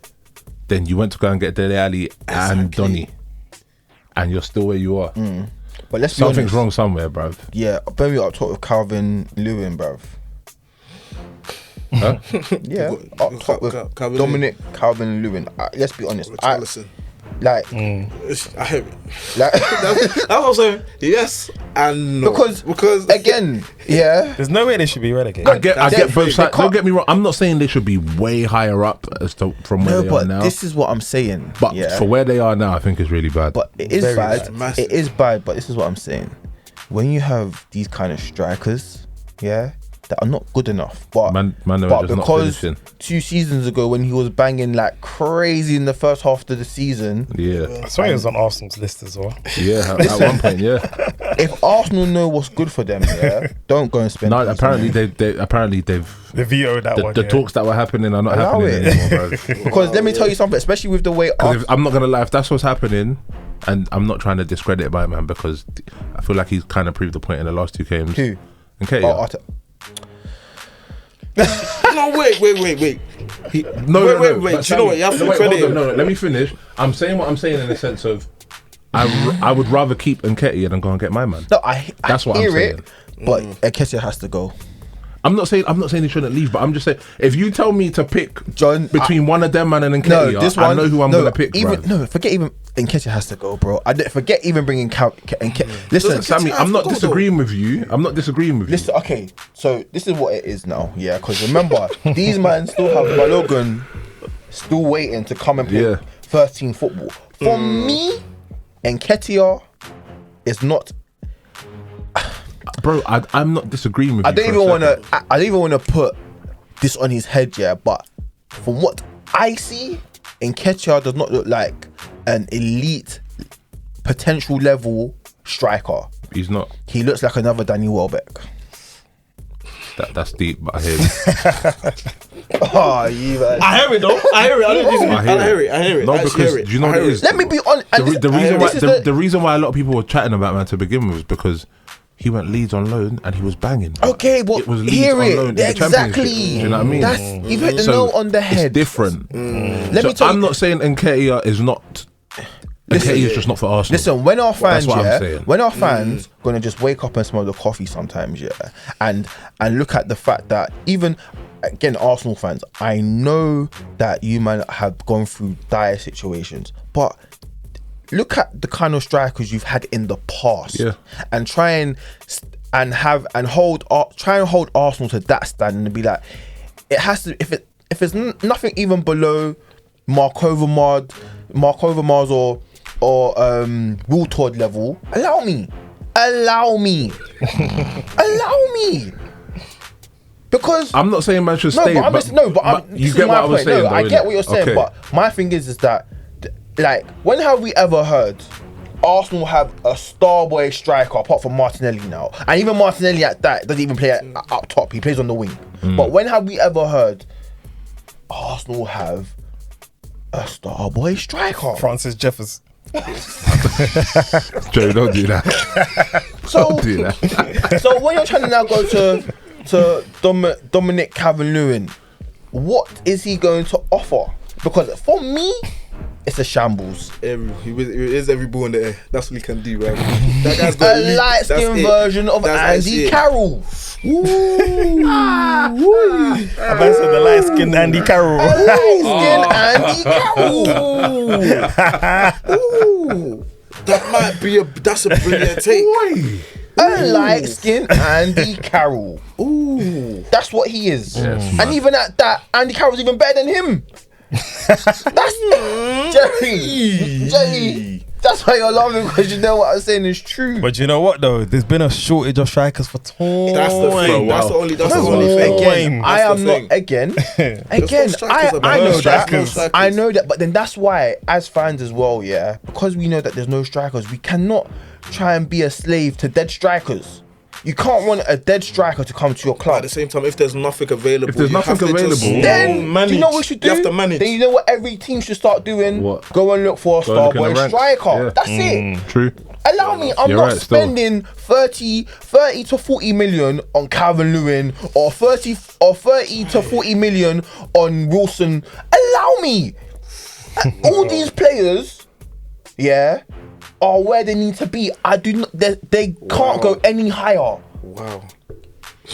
Then you went to go and get Dele Alli and Exactly. Donny, and you're still where you are. But let's be Something's honest. wrong somewhere, bruv. Yeah, maybe up top with Calvin Lewin, bruv. Huh? Yeah, Cal- up top with Calvin Dominic Calvin Lewin. Let's be honest. Richarlison. Like, I hear it. like That's what I'm saying. Yes and no. because again, yeah. There's no way they should be relegated. I get Definitely, both sides. they Don't can't- get me wrong. I'm not saying they should be way higher up as to from where No, they are but now. this is what I'm saying. But yeah. for where they are now, I think it's really bad. But it is Very bad. bad. Massive. It is bad, but this is what I'm saying. When you have these kind of strikers, yeah, that are not good enough, but Man are but just not because finishing. 2 seasons ago when he was banging like crazy in the first half of the season, Yeah, I saw he was on Arsenal's list as well. yeah. At one point, yeah. if Arsenal know what's good for them, yeah, don't go and spend. No, these apparently money. they've They vetoed that one. the yeah. talks that were happening are not Allow happening it. anymore, bro. Because let me tell you something, especially with the way I'm not gonna lie, if that's what's happening, and I'm not trying to discredit my man because I feel like he's kind of proved the point in the last 2 games. Who? Okay, No, wait. No, Wait. but Do you know what? You have to wait, credit hold on, him. no, let me finish. I'm saying what I'm saying in the sense of I would rather keep Nketiah than go and get my man. No, I That's what I'm hear saying. it, but Nketiah has to go. I'm not saying he shouldn't leave, but I'm just saying if you tell me to pick John, between one of them man and No, Nketiah, this one. I know who I'm no, gonna pick. Even bruv. no, forget even Nketiah has to go, bro. Forget even bringing Listen, Doesn't Sammy, Nketiah I'm have not to go, disagreeing with you. I'm not disagreeing with you. listen. Okay, so this is what it is now. Yeah, because remember, these men still have Balogun still waiting to come and play Yeah. first team football. For me, Nketiah is not. Bro, I'm not disagreeing with you. I don't even want to. I don't even want to put this on his head, yeah. But from what I see, Nketiah does not look like an elite potential level striker. He's not. He looks like another Danny Welbeck. That's deep, but I hear you. Oh, you man. I hear it though. I hear it. I hear it. No, I actually because hear it. do you know I what it hear is? Let me be honest. The reason why a lot of people were chatting about man to begin with was because he went Leeds on loan and he was banging. Okay, but it was Leeds hear on it. loan in the Exactly. Championship. Do you know what I mean? That's you've hit the nail on the head. It's different. Let So me tell I'm you. not saying Nketiah is not. Nketiah is just not for Arsenal. Listen, when our fans, what I'm yeah, saying. when our fans gonna just wake up and smell the coffee sometimes, yeah, and look at the fact that even again, Arsenal fans, I know that you man have gone through dire situations, but look at the kind of strikers you've had in the past, Yeah. and try and hold Arsenal to that standard and be like, it has to if it's nothing even below Mark Overmars or Will Todd level, allow me. Because I'm not saying man should stay. You get what I was saying. I get what you're saying, but my thing is that, like, when have we ever heard Arsenal have a star boy striker apart from Martinelli now? And even Martinelli at that doesn't even play up top. He plays on the wing. But when have we ever heard Arsenal have a star boy striker? Francis Jeffers. Joe, don't do that. Don't do that. So when you're trying to now go to Dominic Calvert-Lewin, what is he going to offer? Because for me, it's a shambles. He is every ball in the air. That's what he can do, man. That guy's got a light skin version of Andy Carroll. I said the light skinned Andy Carroll. Light skin Andy Carroll. Ooh. That's a brilliant take. A light skin Andy Carroll. Ooh. That's what he is. Yes, and even at that, Andy Carroll's even better than him. That's Jerry. That's why you're laughing, because you know what I'm saying is true. But you know what though? There's been a shortage of strikers for too. That's the thing. That's the only thing. Again, I am not again. I know that. I know that. But then that's why, as fans as well, yeah, because we know that there's no strikers, we cannot try and be a slave to dead strikers. You can't want a dead striker to come to your club. At the same time, if there's nothing available, then do you know what we should do? You have to manage. Then you know what every team should start doing? What? Go and look for a star boy striker. Yeah. That's it. True. Allow me, I'm not spending 30 to 40 million on Calvert-Lewin or 30 to 40 million on Wilson. Allow me. All these players, yeah, are where they need to be. They can't go any higher. Wow.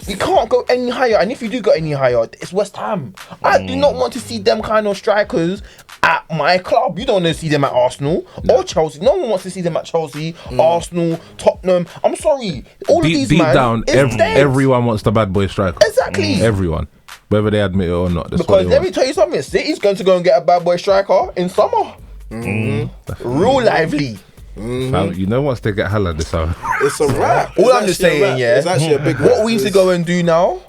You can't go any higher, and if you do go any higher, it's West Ham. I do not want to see them kind of strikers at my club. You don't want to see them at Arsenal or Chelsea. No one wants to see them at Chelsea, Arsenal, Tottenham. I'm sorry. All of these deep man down, everyone wants the bad boy striker. Exactly. Everyone, whether they admit it or not. Because let me tell you something. City's going to go and get a bad boy striker in summer. Real lively. You know, once they get Haaland this summer, it's a wrap. All I'm just saying, yeah. It's actually a big. What we need to go and do now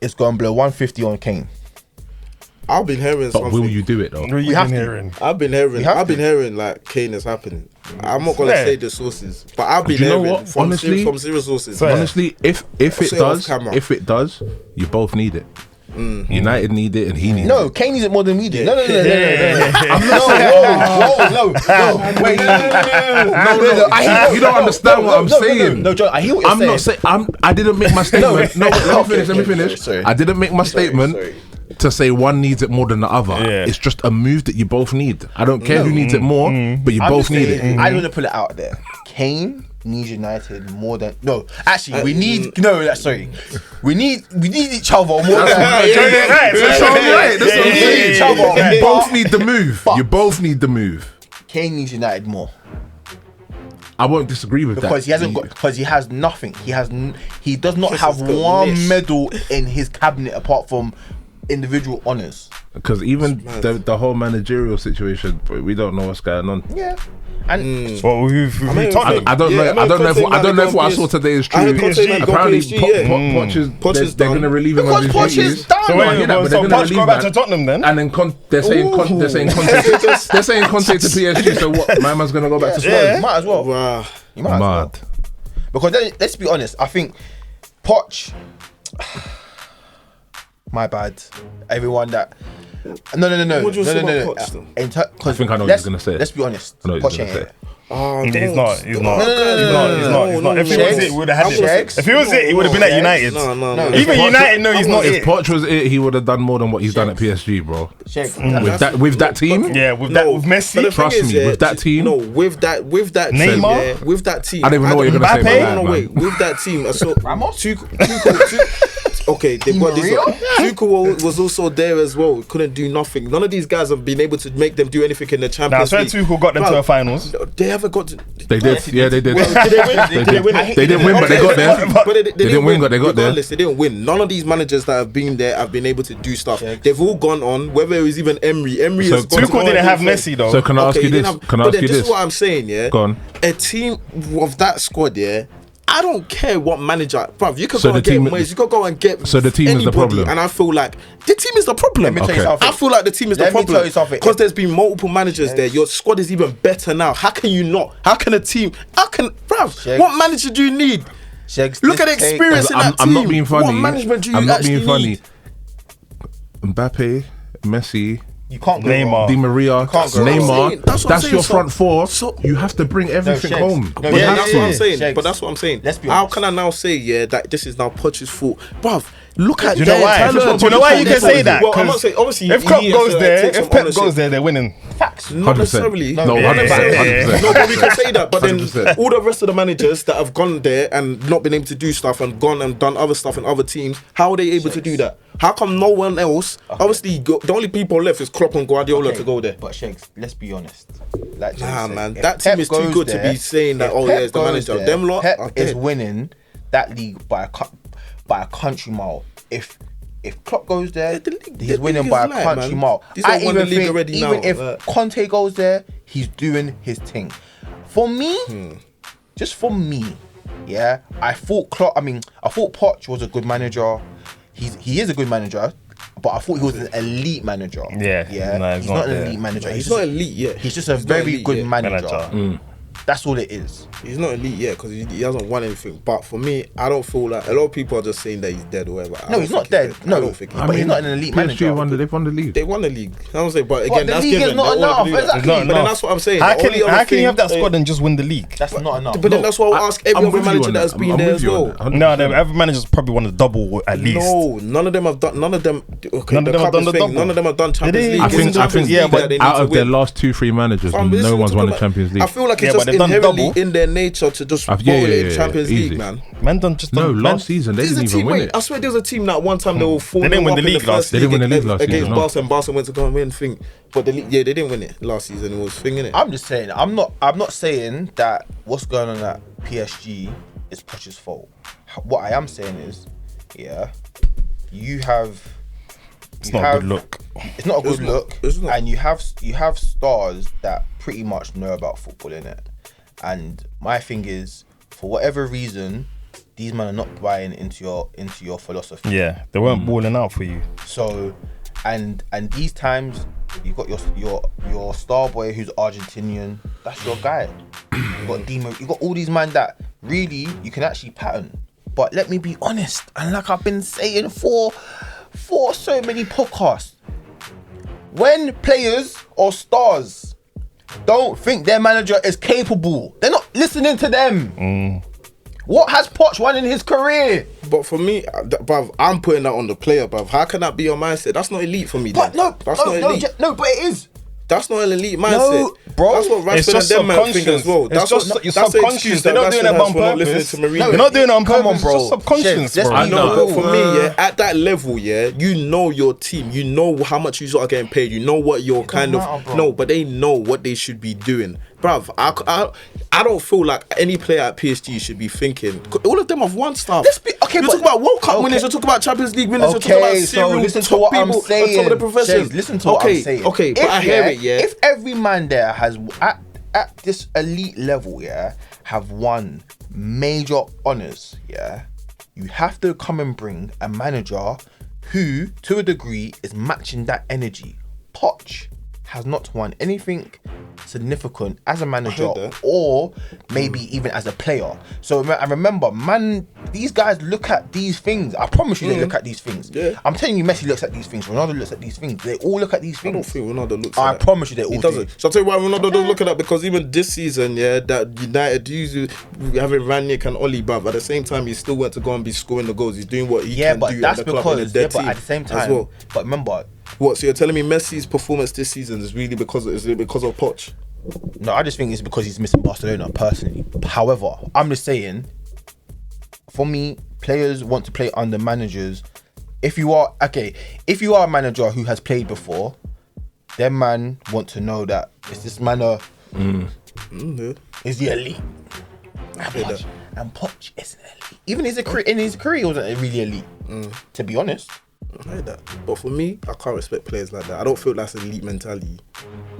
is go and blow 150 on Kane. I've been hearing but will you do it though? We have to. I've been hearing like Kane is happening. I'm not gonna say the sources, but I've been hearing from zero sources. Honestly, if it does, you both need it. United need it and he needs it. No, Kane needs it more than we do. No. Wait, no. You don't understand what I'm saying. No, John, I hear what you're saying. I'm not saying. I didn't make my statement. No, let me finish. I didn't make my statement to say one needs it more than the other. It's just a move that you both need. I don't care who needs it more, but you both need it. I don't want to put it out there. Kane needs United more than we need we need each other more than You both need the move. You both need the move. Kane needs United more. I won't disagree with because that. Because he has nothing. He does not have one medal in his cabinet apart from individual honours. Because even the whole managerial situation, we don't know what's going on. Yeah. And I don't know if what I saw today is true. Apparently, Poch is they're going to relieve him of his duties. So Poch go back to Tottenham then, and then they're saying Conte to PSG. So what? My man's going to go back to Spurs. Yeah, might as well. Wow, you might as well. Because then, let's be honest. I think Poch. My bad. Everyone that. No. What do you say about Poch? I think I know what he's gonna say. Let's be honest. Poch ain't it. He's not. If it was it, we would have had it. If it was it, he would have been at United. No. Even United know he's not it. If Poch was it, he would have done more than what he's done at PSG, bro. With that team, with Messi. Trust me, with that team. No, with that Neymar, with that team. I don't even know what you're gonna say. No, wait. With that team, I saw Ramos. Okay, they've got this. Tuchel was also there as well. Couldn't do nothing. None of these guys have been able to make them do anything in the Champions League. Tuchel got them to the finals. They haven't got. They did. Yeah, they did. Well, did they win? They didn't win, but they got there. They didn't win, but they got there. They didn't win. None of these managers that have been there have been able to do stuff. They've all gone on. Whether it was even Emery. So Tuchel didn't have Messi though. So can I ask you this? This is what I'm saying. Yeah. Go on. A team of that squad, yeah. I don't care what manager, bruv. You could So go and the get team- Moyes. You could go and get. So the team is the anybody, problem. and I feel like the team is the problem. Let me tell you Okay. something. I feel like the team is the Let me problem tell you something. because there's been multiple managers there. Your squad is even better now. How can you not? How can a team? Bruv, Shegs. what manager do you need? Shegs, Look at the this take- experience in that I'm team. not being funny. What management do you I'm not actually being funny. need? Mbappe, Messi, You can't go Neymar. wrong. Di Maria, can't go wrong. Neymar. That's what I'm saying. your So- front four. so- You have to bring everything Shegs. home. No, But yeah, that's yeah, what I'm yeah. saying. Shegs. But that's what I'm saying. Let's be How honest. can I now say that this is now Poch's fault, bruv? Look at Do you know why? their talent. Do you know why you can say that? Well, I'm 'Cause not saying obviously. If he Klopp has goes to there, take if some Pep ownership. goes there, they're winning. Facts. Not 100%. necessarily. No, Yeah, 100%. yeah, 100%. No, but we can say that. But then 100%. all the rest of the managers that have gone there and not been able to do stuff and gone and done other stuff in other teams, how are they able to do that? How come no one else? Obviously, the only people left is Klopp and Guardiola to go there. But Shegs, let's be honest. Like Jay Nah, said, man, if that team Pep is too goes good to there- be saying that. if Oh Pep yeah, it's the goes manager. there, Them lot Pep are is dead. winning that league by a country mile. If Klopp goes there, the league he's winning is by a light, country man. mile. He's not I won the even league think already even now, if like- Conte goes there, he's doing his thing. For me, just for me, yeah, I thought Poch was a good manager. He is a good manager, but I thought he was an elite manager. Yeah, yeah. no, he's he's not not an there. elite manager. He's not elite yet. He's just a He's not very elite good yet. manager. That's all it is. He's not elite yet because he hasn't won anything. But for me, I don't feel like a lot of people are just saying that he's dead or whatever. I No, don't he's think not dead. I No, don't think but he's not an elite manager. They've won the league. They won the league. I don't say, but again, the that's league is given. not They're all enough, gonna do that. exactly. It's not But then enough. that's what I'm saying. How The can only other how can you have that thing- squad and just win the league? That's not enough. But then that's why I'll ask every I'm other with you manager on that has that. been I'm there with as you on well. that. No, every manager's probably won the double at least. No, none of them have done. None of them. Okay, None of them have done the double. None of them have done Champions did. League. I It's think- the I Champions think- yeah, League but that they need Out to of their win. last 2-3 managers, Fam, this is no what one's I'm won the talking Champions League. I feel like it's Yeah, just but they've done inherently double. in their nature to just Yeah, bottle yeah, in yeah, Champions easy. League, man. Man done just No, done, last season they There's didn't a team. even win Wait, it. I swear there was a team that one time they were 4 They didn't win the in league last- they didn't win the league last against season, no. Barca, and Barca went to go and win thing. But the league, yeah, they didn't win it last season. It was thing in it. I'm just saying. I'm not saying that what's going on at PSG is Poch's fault. What I am saying is, yeah, It's not a good look. It's not a good It's not. look, It's not. and you have stars that pretty much know about football in it. And my thing is, for whatever reason, these men are not buying into your philosophy. Yeah, they weren't balling out for you. So, and these times you got your star boy who's Argentinian. That's your guy. You got Demo. You got all these men that really you can actually pattern. But let me be honest, and like I've been saying for so many podcasts, when players or stars don't think their manager is capable, they're not listening to them. What has Poch won in his career? But for me, bruv, I'm putting that on the player, bruv. How can that be your mindset? That's not elite for me. But then. That's not elite. but it is. That's not an elite mindset. No, bro. That's what It's Rashford and just them man think subconscious. as well. It's That's just what, your that's the subconscious. excuse They're that not doing Rashford it has on for not purpose. listening to Mourinho. They're not doing it on Come on, purpose. bro. It's just subconscious, Let's bro. be I know, No, but for me, yeah, at that level, yeah, you know your team, you know how much you are getting paid, you know what you're kind of matter, bro. no, but they know what they should be doing, bruv. I don't feel like any player at PSG should be thinking. All of them have won stuff. Let's be- okay, you but- talk about World Cup okay. winners, you talk about Champions League winners, you talk about Okay, so serial listen to top what I'm people saying. on top of the profession. Shays, listen to what I'm saying. Okay, but I hear it, yeah. If every man there has at this elite level, yeah, have won major honors, yeah, you have to come and bring a manager who, to a degree, is matching that energy. Poch has not won anything significant as a manager that. or maybe even as a player. So I remember, man, these guys look at these things. I promise you they look at these things. Yeah. I'm telling you, Messi looks at these things. Ronaldo looks at these things. They all look at these I things. don't think Ronaldo looks I at that. promise you they all He do. doesn't. So I'll tell you why Ronaldo don't look at that, because even this season, yeah, that United usually having Ranić and Oli, bruv, at the same time he still went to go and be scoring the goals. He's doing what he Yeah, can but do that's at the club in a because, dead but team at the same as time, well. but remember, What? So you're telling me Messi's performance this season is really because of Poch? no, I just think it's because he's missing Barcelona personally. However, I'm just saying, for me, players want to play under managers. If you are a manager who has played before, their man want to know that is this man is the elite. And Poch is an elite. Even in his career, he wasn't really elite. To be honest, I hear that. But for me, I can't respect players like that. I don't feel that's an elite mentality.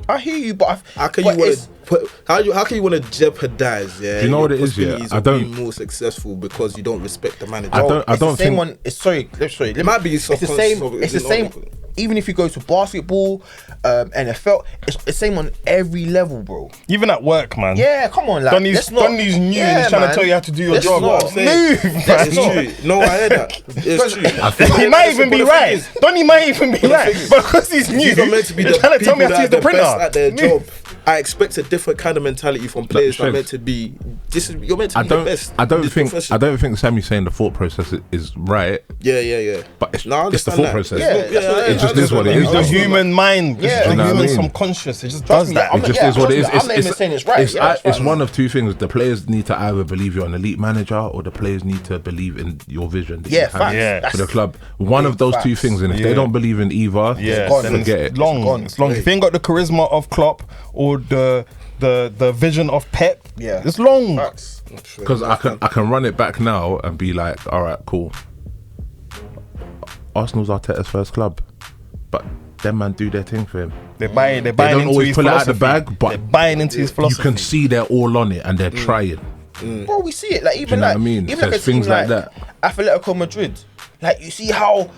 I hear you, but How can you want to jeopardize? Yeah, Do you know what it is? possibilities Yeah, of being more successful because you don't respect the manager. I don't think. It might be It's the same. It's the same. Even if you go to basketball, NFL, it's the same on every level, bro. Even at work, man. Yeah, come on, like Donny's new and he's trying to tell you how to do your job. Move, It's true. No, I heard that. It's true. He might even be right. Donny might even be right, but because he's new, He's not meant to be he's the trying to tell me people how to that use are the the best at their printer. job. I expect a different kind of mentality from players that are meant to be. You're meant to be the best. I don't This think. profession. I don't think Sammy's saying the thought process is right. Yeah. But it's, No, I it's the understand thought that. process. Yeah, It just is what it is. It's the human mind, Yeah. it's the You know what I human mean? subconscious. It just Trust does me, that. I'm It just yeah, is what it is. trust me, I'm not even saying it's right. It's, Yeah, it's fine. one of two things. The players need to either believe you're an elite manager, or the players need to believe in your vision. That Yeah, you have facts. Yeah. for the club. One of those two facts. things, and if Yeah. they don't believe in either, Yeah, gone. then forget it's it. long. It's gone. It's long. If you ain't got the charisma of Klopp or the vision of Pep, Yeah. it's long. Facts. Because I can run it back now and be like, all right, cool. Arsenal's Arteta's first club, but them man do their thing for him. They're buying They into don't always his pull it out the philosophy. bag, but they're buying into his you philosophy. can see they're all on it and they're trying. Bro, we see it. Like even know like what I mean? even So like a it's things team like that. Atletico Madrid. Like you see how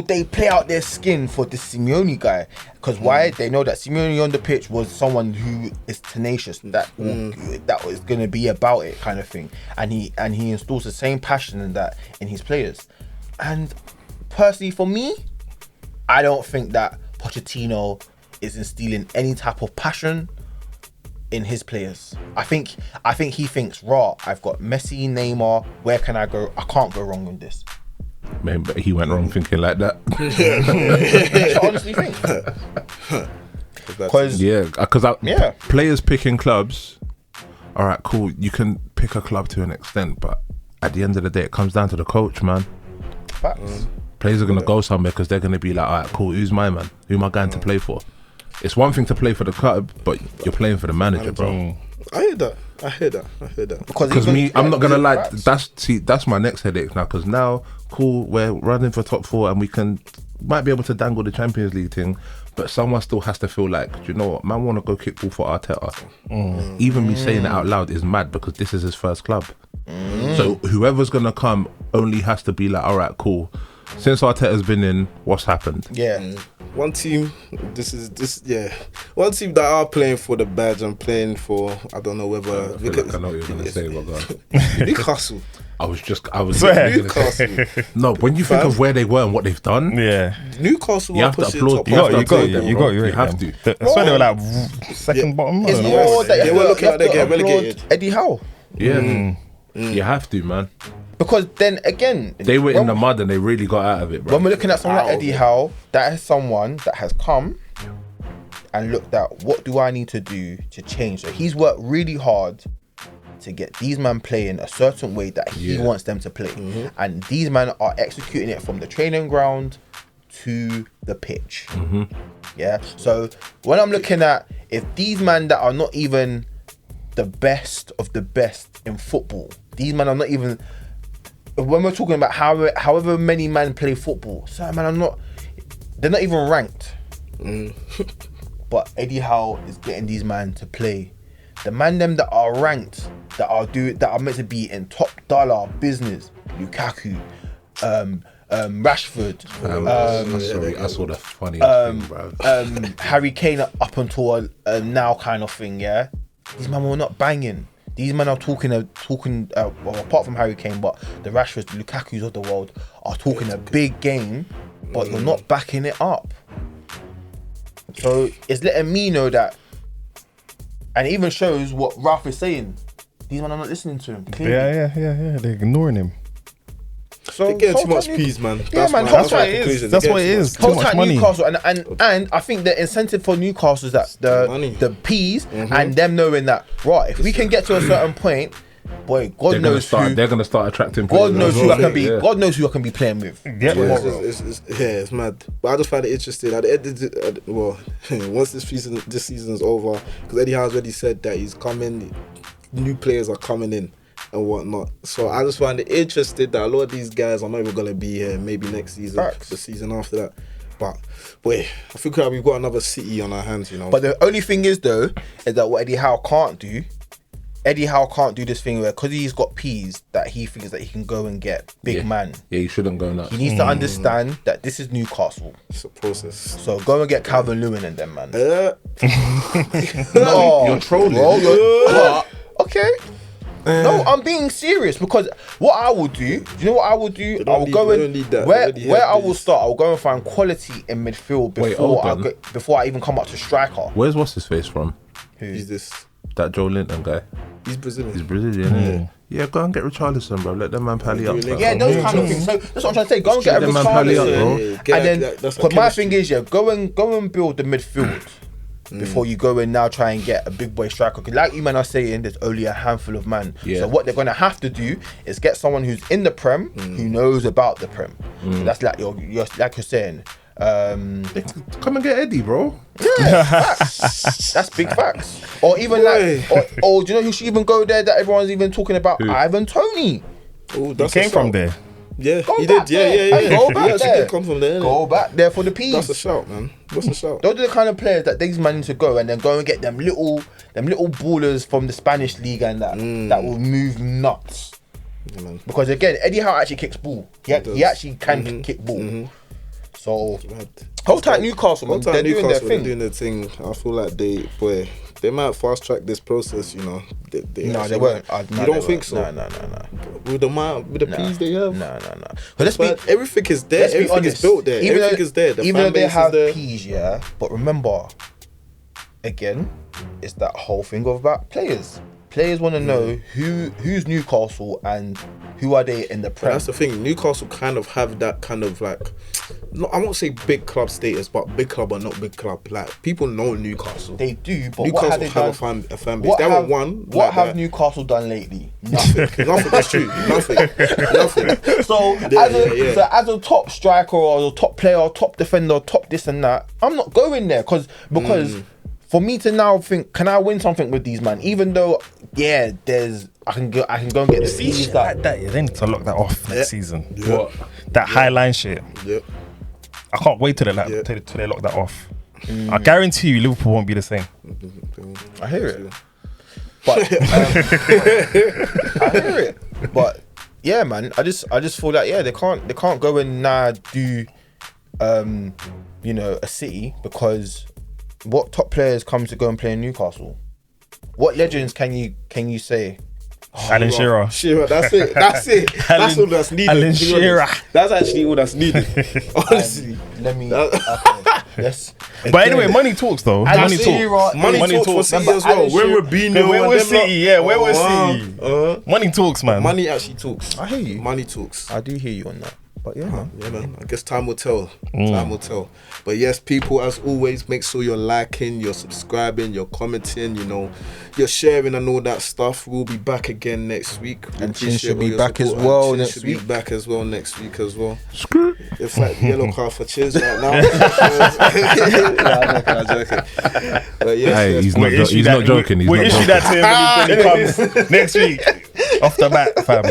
they play out their skin for this Simeone guy. Because why? They know that Simeone on the pitch was someone who is tenacious, that was gonna be about it kind of thing. And he installs the same passion in that in his players. And personally for me, I don't think that Pochettino is instilling any type of passion in his players. I think he thinks, raw, I've got Messi, Neymar, where can I go? I can't go wrong with this. Man, but he went wrong thinking like that. I honestly think. Because Yeah, because Yeah. players picking clubs. All right, cool. You can pick a club to an extent, but at the end of the day, it comes down to the coach, man. facts. Players are gonna go somewhere because they're gonna be like, all right, cool. Who's my man? Who am I going to play for? It's one thing to play for the club, but you're playing for the manager, bro. I hear that. Because me, I'm not gonna lie. Facts. That's my next headache now. Because now, cool, we're running for top 4 and we might be able to dangle the Champions League thing, but someone still has to feel like, do you know what, man, want to go kick ball for Arteta. Even me saying it out loud is mad because this is his first club. So whoever's gonna come only has to be like, all right, cool. Since Arteta's been in, what's happened? Yeah. One team, one team that are playing for the badge and playing for, I don't know whether I feel like I know what you're gonna say, but go on. Newcastle. I was Swear. gonna say- Newcastle. No, when you think of where they were and what they've done, Yeah. Newcastle you are have to pushing applaud. top You half. have to applaud you them, got bro. you You have to. That's why they were like second bottom. I It's don't know. more that They were looking like they're you have getting to applaud relegated. Eddie Howe. Yeah, you have to, man. Because then again, They were in the mud and they really got out of it, bro. when we're looking at someone like Eddie Howe, that is someone that has come and looked at what do I need to do to change. So he's worked really hard to get these men playing a certain way that he Yeah. wants them to play. And these men are executing it from the training ground to the pitch. Yeah. So when I'm looking at if these men that are not even the best of the best in football, these men are not even, when we're talking about however many men play football, some men are not, they're not even ranked. But Eddie Howe is getting these men to play. The man them that are ranked, that are meant to be in top dollar business, Lukaku, Rashford, I saw the funniest thing, bro. Harry Kane up until now kind of thing, yeah. These men were not banging. These men are talking. Well, apart from Harry Kane, but the Rashfords, the Lukakus of the world are talking a big game, but you're not backing it up. So it's letting me know that, and it even shows what Ralph is saying. These men are not listening to him. Clearly. Yeah. They're ignoring him. So They're getting too hold much tight, peas, man. Yeah, man. That's Hold my tight, it is. conclusion. That's They're what it getting is. too Too Hold much tight, money. Newcastle, and I think the incentive for Newcastle is that Money. the P's and them knowing that, right, if we can get to a certain point, boy, God knows who. They're gonna start attracting. God players knows as much. well. Who I can be. Yeah. God knows who I can be playing with. Yeah. tomorrow. It's mad. But I just find it interesting. Well, once this season is over, because Eddie Howe's already said that he's coming. New players are coming in, and whatnot. So I just find it interesting that a lot of these guys are not even gonna be here maybe next season, the season after that. But wait, I think we've got another City on our hands, you know. But the only thing is though, is that what Eddie Howe can't do this thing where, because he's got P's, that he thinks that he can go and get big man. Yeah, he shouldn't go nuts. He needs to understand that this is Newcastle. It's a process. So go and get Calvin Lewin and them, man. No, you're trolling. Bro, okay. No, I'm being serious, because what I will do, you know what I will do? I will go and where I will start. I will go and find quality in midfield before I even come up to striker. Where's what's his face from? Who's this? That Joe Linton guy. He's Brazilian. He's Brazilian. Yeah, go and get Richarlison, bro. Let them man pally up. Yeah, those kind of things. So that's what I'm trying to say. Go and get a Richarlison, and then. But my thing is, go and build the midfield. Before you go and now try and get a big boy striker, because like you man are saying, there's only a handful of man. So what they're gonna have to do is get someone who's in the Prem, who knows about the Prem. So that's like you're like you're saying. Come and get Eddie, bro. Yeah, facts. That's big facts. Or even or do you know who should even go there that everyone's even talking about? Who? Ivan Toney. Oh, he came from there. Yeah, he did. Yeah. Go back there. Come from there. Go back there for the P's. That's a shout, man. That's a shout. Those are the kind of players that these men need to go and then go and get them little ballers from the Spanish league and that will move nuts. Yeah, man. Because again, Eddie Howe actually kicks ball. He actually can kick ball. So hold tight, Newcastle, man. They're doing their thing. I feel like they might fast track this process, you know. They won't. You don't think so? No. With the P's they have? No. But everything is there. Everything is built there. Everything is there. Even though they have P's, yeah. But remember, again, it's that whole thing about players. Players want to know who's Newcastle and who are they in the Prem. That's the thing. Newcastle kind of have that kind of like, I won't say big club status, but big club or not big club. Like people know Newcastle. They do, but Newcastle what have they done? A fan base. They haven't won. What have Newcastle done lately? Nothing. Nothing. That's true. Nothing. So as a top striker or a top player, or top defender, top this and that, I'm not going there because. For me to now think, can I win something with these man? Even though, I can go and get the season like that. Yeah, they need to lock that off next season. Yeah. What? That high line shit. Yep. I can't wait till they lock that off. I guarantee you, Liverpool won't be the same. I hear it, but I hear it. But yeah, man, I just feel like they can't go and now do, a City, because. What top players come to go and play in Newcastle? What legends can you say? Alan Shearer. That's it. That's all that's needed. Alan Shearer. That's actually all that's needed. Honestly. Yes. But anyway, money talks though. Money talks for City as well. We're Rabinho. We're City. Yeah, we're City. Money talks, man. Money actually talks. I hear you. Money talks. I do hear you on that. But yeah, man. I guess time will tell. Time will tell. But yes, people, as always, make sure you're liking, you're subscribing, you're commenting, you're sharing and all that stuff. We'll be back again next week. And Chin should be back as well next week. Be back as well next week as well. In fact, yellow card for Chiz right now. I'm joking. But yes, he's not joking. We'll issue that to him when he comes next week. Off the bat, fam.